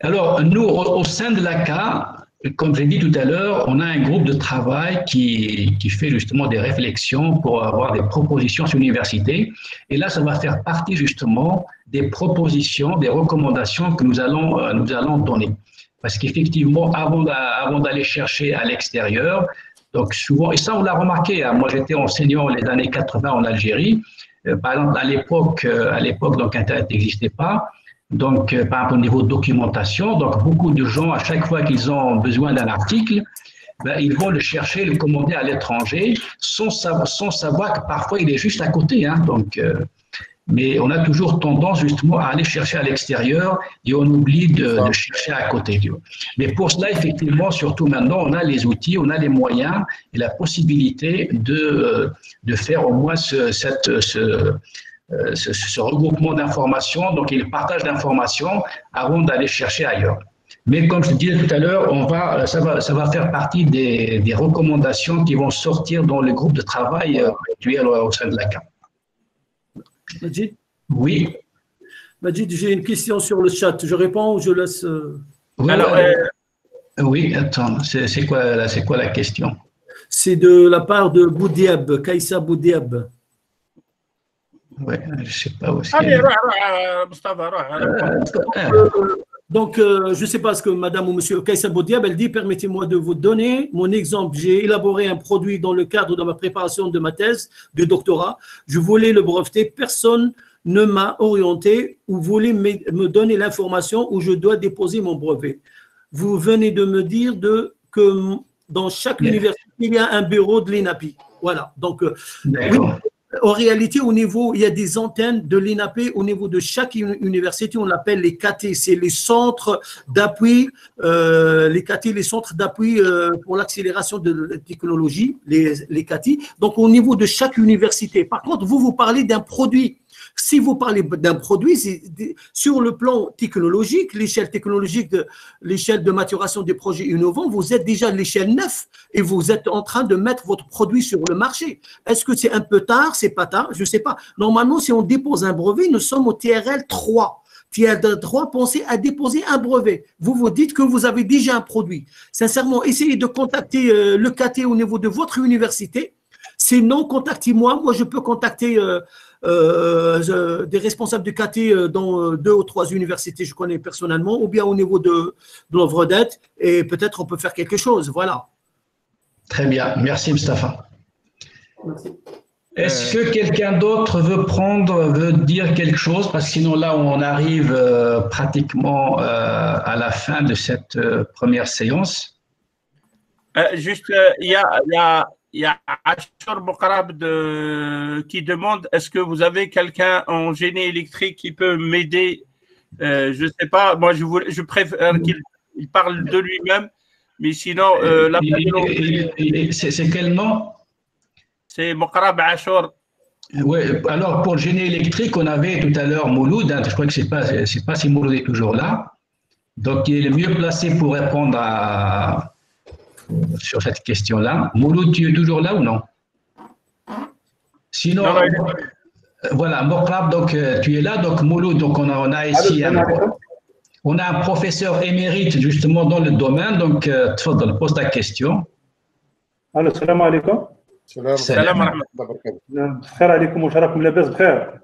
Alors, nous, au sein de l'ACA, comme j'ai dit tout à l'heure, on a un groupe de travail qui fait justement des réflexions pour avoir des propositions sur l'université. Et là, ça va faire partie justement des propositions, des recommandations que nous allons donner. Parce qu'effectivement, avant d'aller chercher à l'extérieur, donc souvent, et ça on l'a remarqué, hein, moi j'étais enseignant les années 80 en Algérie, par exemple à l'époque donc Internet n'existait pas, donc par exemple au niveau de documentation, donc beaucoup de gens à chaque fois qu'ils ont besoin d'un article, ils vont le chercher, le commander à l'étranger sans savoir que parfois il est juste à côté, hein, donc mais on a toujours tendance justement à aller chercher à l'extérieur et on oublie de chercher à côté. Mais pour cela, effectivement, surtout maintenant, on a les outils, on a les moyens et la possibilité de faire au moins ce regroupement d'informations, donc le partage d'informations avant d'aller chercher ailleurs. Mais comme je disais tout à l'heure, ça va faire partie des recommandations qui vont sortir dans le groupe de travail actuel au sein de l'ACA. Majid? Oui. Majid, j'ai une question sur le chat. Je réponds ou je laisse Oui, alors, oui, attends, c'est quoi la question? C'est de la part de Boudiab, Kaïssa Boudiab. Oui, je ne sais pas où c'est. Donc, je ne sais pas ce que madame ou monsieur Kaïssa Boudiab, elle dit, permettez-moi de vous donner mon exemple. J'ai élaboré un produit dans le cadre de ma préparation de ma thèse de doctorat. Je voulais le breveter. Personne ne m'a orienté ou voulait me donner l'information où je dois déposer mon brevet. Vous venez de me dire que dans chaque université, il y a un bureau de l'INAPI. Voilà. Donc, oui. En réalité, il y a des antennes de l'INAP au niveau de chaque université, on l'appelle les KT, c'est les centres d'appui, les KT, les centres d'appui pour l'accélération de la technologie, les KT, donc au niveau de chaque université. Par contre, vous parlez d'un produit. Si vous parlez d'un produit, sur le plan technologique, l'échelle technologique, l'échelle de maturation des projets innovants, vous êtes déjà à l'échelle 9 et vous êtes en train de mettre votre produit sur le marché. Est-ce que c'est un peu tard? C'est pas tard? Je ne sais pas. Normalement, si on dépose un brevet, nous sommes au TRL 3. TRL 3, pensez à déposer un brevet. Vous vous dites que vous avez déjà un produit. Sincèrement, essayez de contacter le KT au niveau de votre université. Sinon, contactez-moi. Moi, je peux contacter des responsables du KT dans 2 ou 3 universités, je connais personnellement, ou bien au niveau de l'Ovredette, et peut-être on peut faire quelque chose. Voilà. Très bien. Merci, Mustapha. Merci. Est-ce que quelqu'un d'autre veut dire quelque chose? Parce que sinon, là, on arrive pratiquement à la fin de cette première séance. Juste, il y a Ashur Bokarab qui demande est-ce que vous avez quelqu'un en génie électrique qui peut m'aider? Je ne sais pas, moi je préfère qu'il parle de lui-même, mais sinon. C'est quel nom? C'est Bokarab Ashur. Oui, alors pour le génie électrique, on avait tout à l'heure Mouloud, je crois que c'est pas si Mouloud est toujours là. Donc il est le mieux placé pour répondre sur cette question-là. Mouloud, tu es toujours là ou non? Sinon, voilà, Mokrab, donc tu es là. Donc Mouloud, donc on a ici on a un professeur émérite justement dans le domaine. Donc tfadal, pose ta question. Allô, salam alaikum. Salam alaikum. Khair alaikum wa sharakum labas bkhair.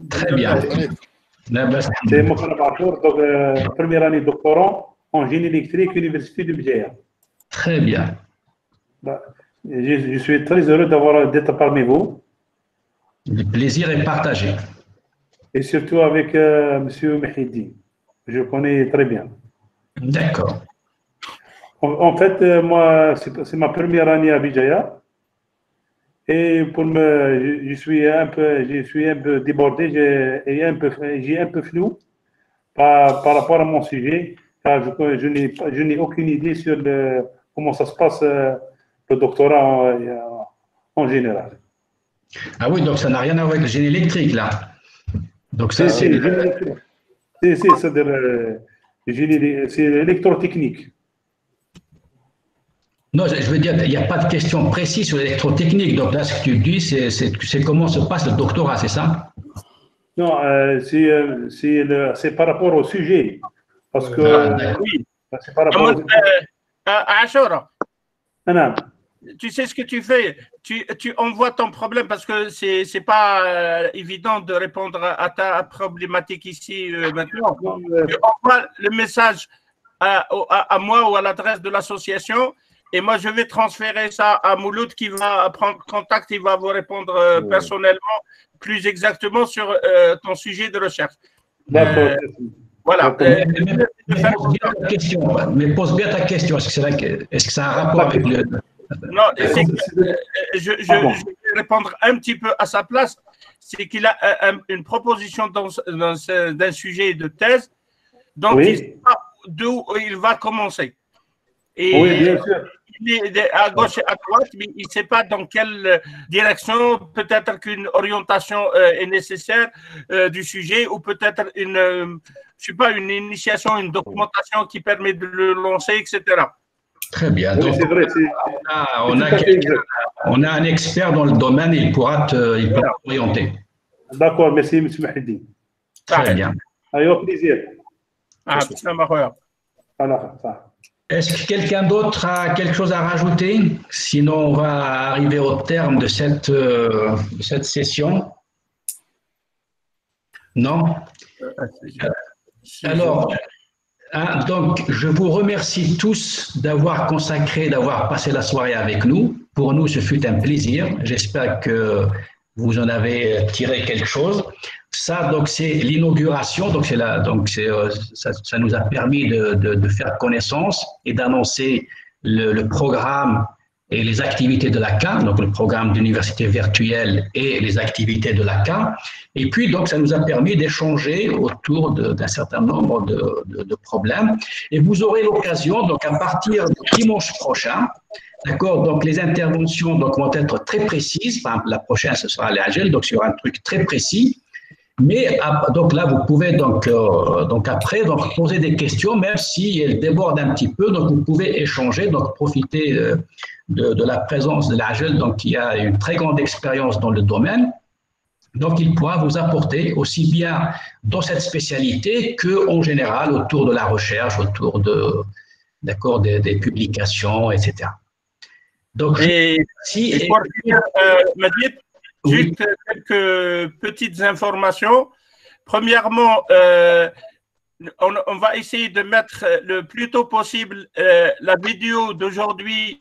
Très bien. C'est Mokrab Achour, donc première année doctorant en génie électrique, Université de Béjaïa. Très bien. Je suis très heureux d'être parmi vous. Le plaisir est partagé. Et surtout avec M. Mehidi. Je connais très bien. D'accord. En fait, moi, c'est ma première année à Béjaïa. Et je suis un peu débordé, j'ai un peu flou par rapport à mon sujet, car je n'ai aucune idée sur comment ça se passe le doctorat en général. Ah oui, donc ça n'a rien à voir avec le génie électrique, là. Donc ça, c'est électrotechnique. Non, je veux dire, il n'y a pas de question précise sur l'électrotechnique. Donc là, ce que tu dis, c'est comment se passe le doctorat, c'est ça? Non, c'est par rapport au sujet. Parce que oui. C'est par rapport Ashur, tu sais ce que tu fais? Tu envoies ton problème parce que c'est pas évident de répondre à ta problématique ici maintenant. Tu envoies le message à moi ou à l'adresse de l'association. Et moi, je vais transférer ça à Mouloud qui va prendre contact, il va vous répondre personnellement, plus exactement sur ton sujet de recherche. D'accord. Voilà. Mais pose bien ta question. Est-ce que ça a un rapport avec le… Non, c'est que je vais répondre un petit peu à sa place. C'est qu'il a une proposition d'un sujet de thèse, donc il sait pas d'où il va commencer. Et oui, bien sûr. Il est à gauche et à droite, mais il ne sait pas dans quelle direction. Peut-être qu'une orientation est nécessaire du sujet, ou peut-être une initiation, une documentation qui permet de le lancer, etc. Très bien. Oui, donc, c'est vrai. On a un expert dans le domaine et il pourra t'orienter. D'accord, merci, M. Mahdi. Très bien. Avec plaisir. Est-ce que quelqu'un d'autre a quelque chose à rajouter? Sinon, on va arriver au terme de cette session. Non? Alors, donc, je vous remercie tous d'avoir passé la soirée avec nous. Pour nous, ce fut un plaisir. J'espère que vous en avez tiré quelque chose. Ça, donc, c'est l'inauguration. Donc, ça nous a permis de faire connaissance et d'annoncer le programme et les activités de l'ACA, donc le programme d'université virtuelle et les activités de l'ACA. Et puis, donc, ça nous a permis d'échanger autour d'un certain nombre de problèmes. Et vous aurez l'occasion, donc, à partir de dimanche prochain, d'accord, donc les interventions donc, vont être très précises. Par exemple, la prochaine, ce sera l'Agel, donc sur un truc très précis. Mais donc là, vous pouvez donc après poser des questions, même si elles débordent un petit peu. Donc vous pouvez échanger, donc profiter de la présence de l'Ajel, donc qui a une très grande expérience dans le domaine. Donc il pourra vous apporter aussi bien dans cette spécialité qu'en général autour de la recherche, autour des publications, etc. Donc si pour finir, Majid, juste quelques petites informations. Premièrement, on va essayer de mettre le plus tôt possible la vidéo d'aujourd'hui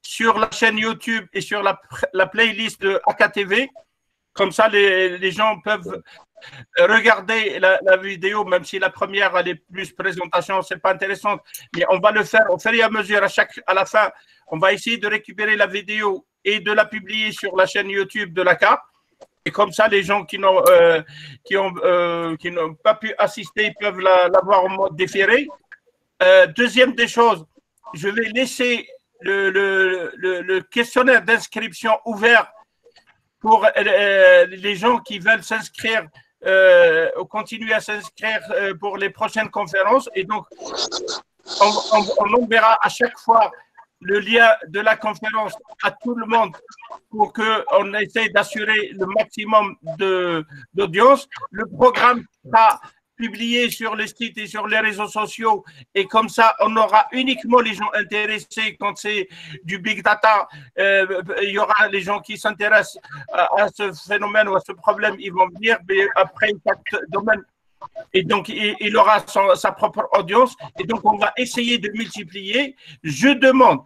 sur la chaîne YouTube et sur la playlist de AKTV. Comme ça, les gens peuvent regarder la vidéo, même si la première, elle est plus présentation, c'est pas intéressant. Mais on va le faire au fur et à mesure. À la fin, on va essayer de récupérer la vidéo et de la publier sur la chaîne YouTube de l'ACA. Et comme ça, les gens qui n'ont pas pu assister peuvent la voir en mode différé. Deuxième des choses, je vais laisser le questionnaire d'inscription ouvert pour les gens qui veulent s'inscrire, continuer à s'inscrire pour les prochaines conférences. Et donc, on enverra à chaque fois le lien de la conférence à tout le monde pour qu'on essaye d'assurer le maximum d'audience. Le programme sera publié sur le site et sur les réseaux sociaux, et comme ça, on aura uniquement les gens intéressés. Quand c'est du big data, il y aura les gens qui s'intéressent à ce phénomène ou à ce problème, ils vont venir, mais après chaque domaine. Et donc, il aura sa propre audience. Et donc, on va essayer de multiplier. Je demande,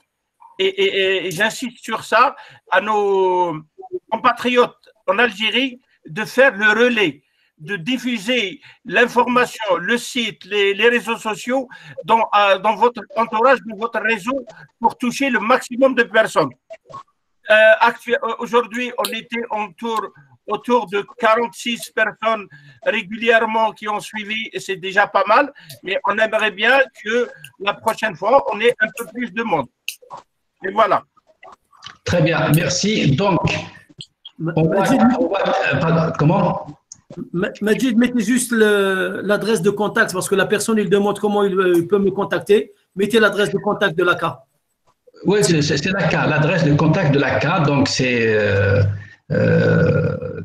et j'insiste sur ça, à nos compatriotes en Algérie de faire le relais, de diffuser l'information, le site, les réseaux sociaux dans votre entourage, dans votre réseau, pour toucher le maximum de personnes. Aujourd'hui, on était autour de 46 personnes régulièrement qui ont suivi, et c'est déjà pas mal, mais on aimerait bien que la prochaine fois, on ait un peu plus de monde. Et voilà. Très bien, merci. Donc, comment? Majid, mettez juste l'adresse de contact, parce que la personne, il demande comment il peut me contacter. Mettez l'adresse de contact de l'ACA. Oui, c'est l'ACA, l'adresse de contact de l'ACA. Donc, c'est…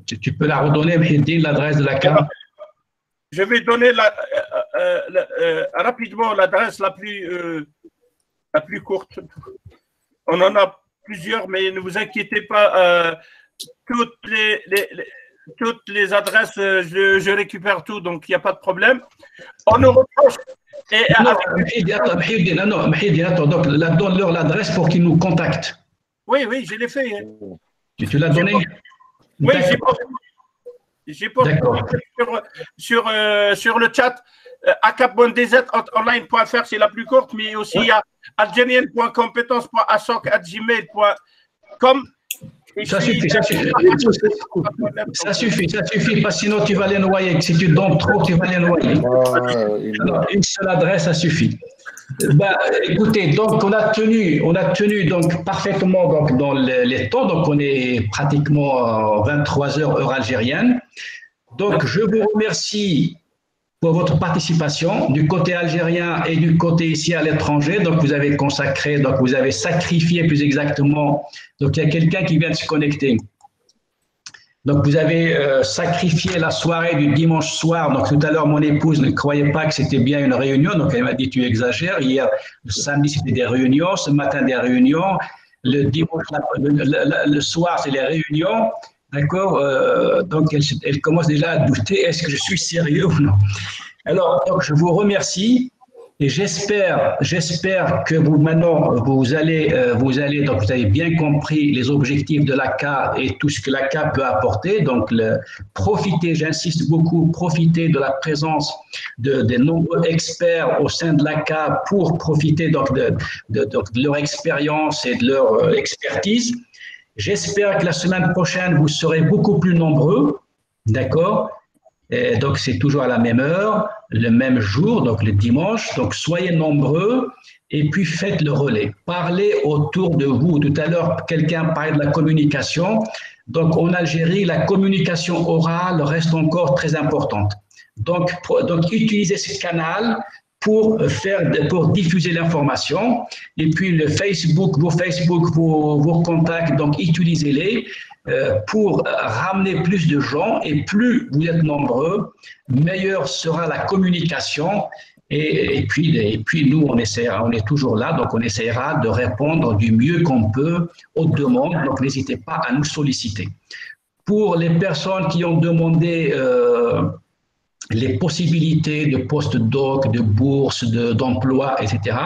tu peux la redonner, Mehdi, l'adresse de l'ACA? Je vais donner rapidement l'adresse la plus courte. On en a plusieurs, mais ne vous inquiétez pas. Toutes les adresses, je récupère tout, donc il n'y a pas de problème. On nous reproche. Donc, donne-leur l'adresse pour qu'ils nous contactent. Oui, je l'ai fait. Hein. Tu l'as donné? Oui, j'ai posté sur le chat. acap.dz@online.fr, c'est la plus courte, mais aussi il y a algérienne.compétence.assoc@gmail.com. Ça suffit, parce que sinon tu vas les noyer. Si tu donnes trop, tu vas les noyer. Alors, une seule adresse, ça suffit. Écoutez, donc on a tenu donc parfaitement donc, dans les temps, donc on est pratiquement 23 heures algérienne. Donc je vous remercie pour votre participation du côté algérien et du côté ici à l'étranger. Donc, vous avez consacré, donc vous avez sacrifié plus exactement. Donc, il y a quelqu'un qui vient de se connecter. Donc, vous avez sacrifié la soirée du dimanche soir. Donc, tout à l'heure, mon épouse ne croyait pas que c'était bien une réunion. Donc, elle m'a dit, tu exagères. Hier, le samedi, c'était des réunions. Ce matin, des réunions. Le dimanche, le soir, c'est les réunions. D'accord, donc elle commence déjà à douter, est-ce que je suis sérieux ou non? Alors, donc, je vous remercie et j'espère que vous maintenant, vous allez, donc vous avez bien compris les objectifs de l'ACA et tout ce que l'ACA peut apporter. Donc, profitez, j'insiste beaucoup, profitez de la présence des nombreux experts au sein de l'ACA pour profiter donc de leur expérience et de leur expertise. J'espère que la semaine prochaine, vous serez beaucoup plus nombreux, d'accord? Et donc, c'est toujours à la même heure, le même jour, donc le dimanche. Donc, soyez nombreux et puis faites le relais. Parlez autour de vous. Tout à l'heure, quelqu'un parlait de la communication. Donc, en Algérie, la communication orale reste encore très importante. Donc utilisez ce canal pour diffuser l'information. Et puis, le Facebook, vos contacts, donc utilisez-les. Pour ramener plus de gens, et plus vous êtes nombreux, meilleure sera la communication. Et puis nous, on est toujours là, donc on essaiera de répondre du mieux qu'on peut aux demandes. Donc n'hésitez pas à nous solliciter. Pour les personnes qui ont demandé les possibilités de post-doc, de bourse, d'emploi, etc.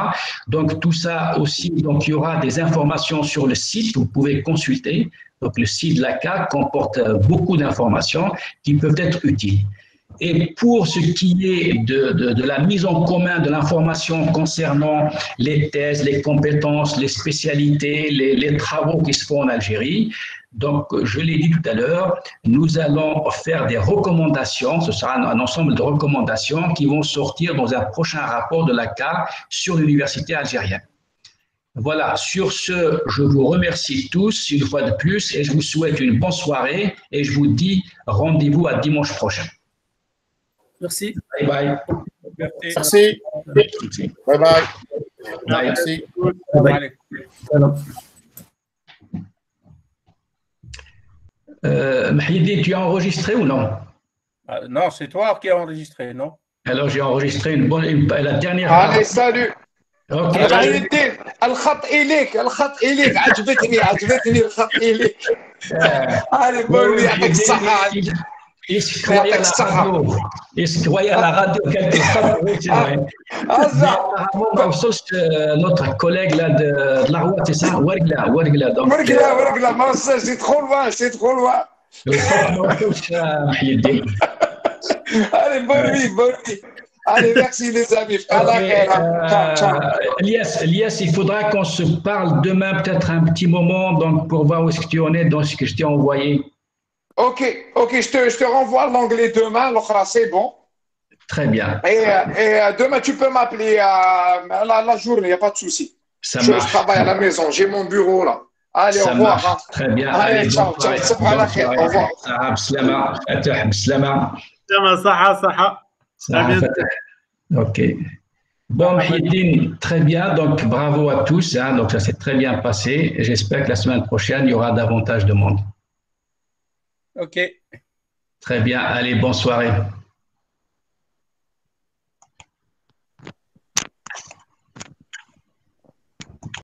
Donc tout ça aussi, donc il y aura des informations sur le site, vous pouvez consulter. Donc, le site de la CAC comporte beaucoup d'informations qui peuvent être utiles. Et pour ce qui est de la mise en commun de l'information concernant les thèses, les compétences, les spécialités, les travaux qui se font en Algérie, donc, je l'ai dit tout à l'heure, nous allons faire des recommandations, ce sera un ensemble de recommandations qui vont sortir dans un prochain rapport de la CAC sur l'université algérienne. Voilà, sur ce, je vous remercie tous une fois de plus et je vous souhaite une bonne soirée et je vous dis rendez-vous à dimanche prochain. Merci. Bye bye. Merci. Bye bye. Merci. Bye bye. Mahidine, tu as enregistré ou non? Non, c'est toi qui as enregistré, non? Alors j'ai enregistré la dernière. Allez, salut. اوكي الدين الخط اليك عجبتني الخط اليك هذه بقول يعطيك الصحة يعطيك الصحة يا la radio quelque part apparemment ما وصلش notre collègue là de la Route c'est ça Wargla donc Wargla ما وصلش c'est trop loin ما وصلش محي الدين allez bonne nuit Allez, merci les amis. Elias, il faudra qu'on se parle demain, peut-être un petit moment, donc pour voir où est-ce que tu en es dans ce que je t'ai envoyé. Ok, je te renvoie l'anglais demain, l'autre c'est bon. Très bien. Et demain, tu peux m'appeler la journée, il n'y a pas de souci. Je travaille à la maison, j'ai mon bureau là. Allez, ça au revoir. Marche. Très bien. Allez, ciao. Au revoir. Ok. Bon, Mahidine, très bien. Donc, bravo à tous. Donc, ça s'est très bien passé. J'espère que la semaine prochaine, il y aura davantage de monde. Ok. Très bien. Allez, bonne soirée.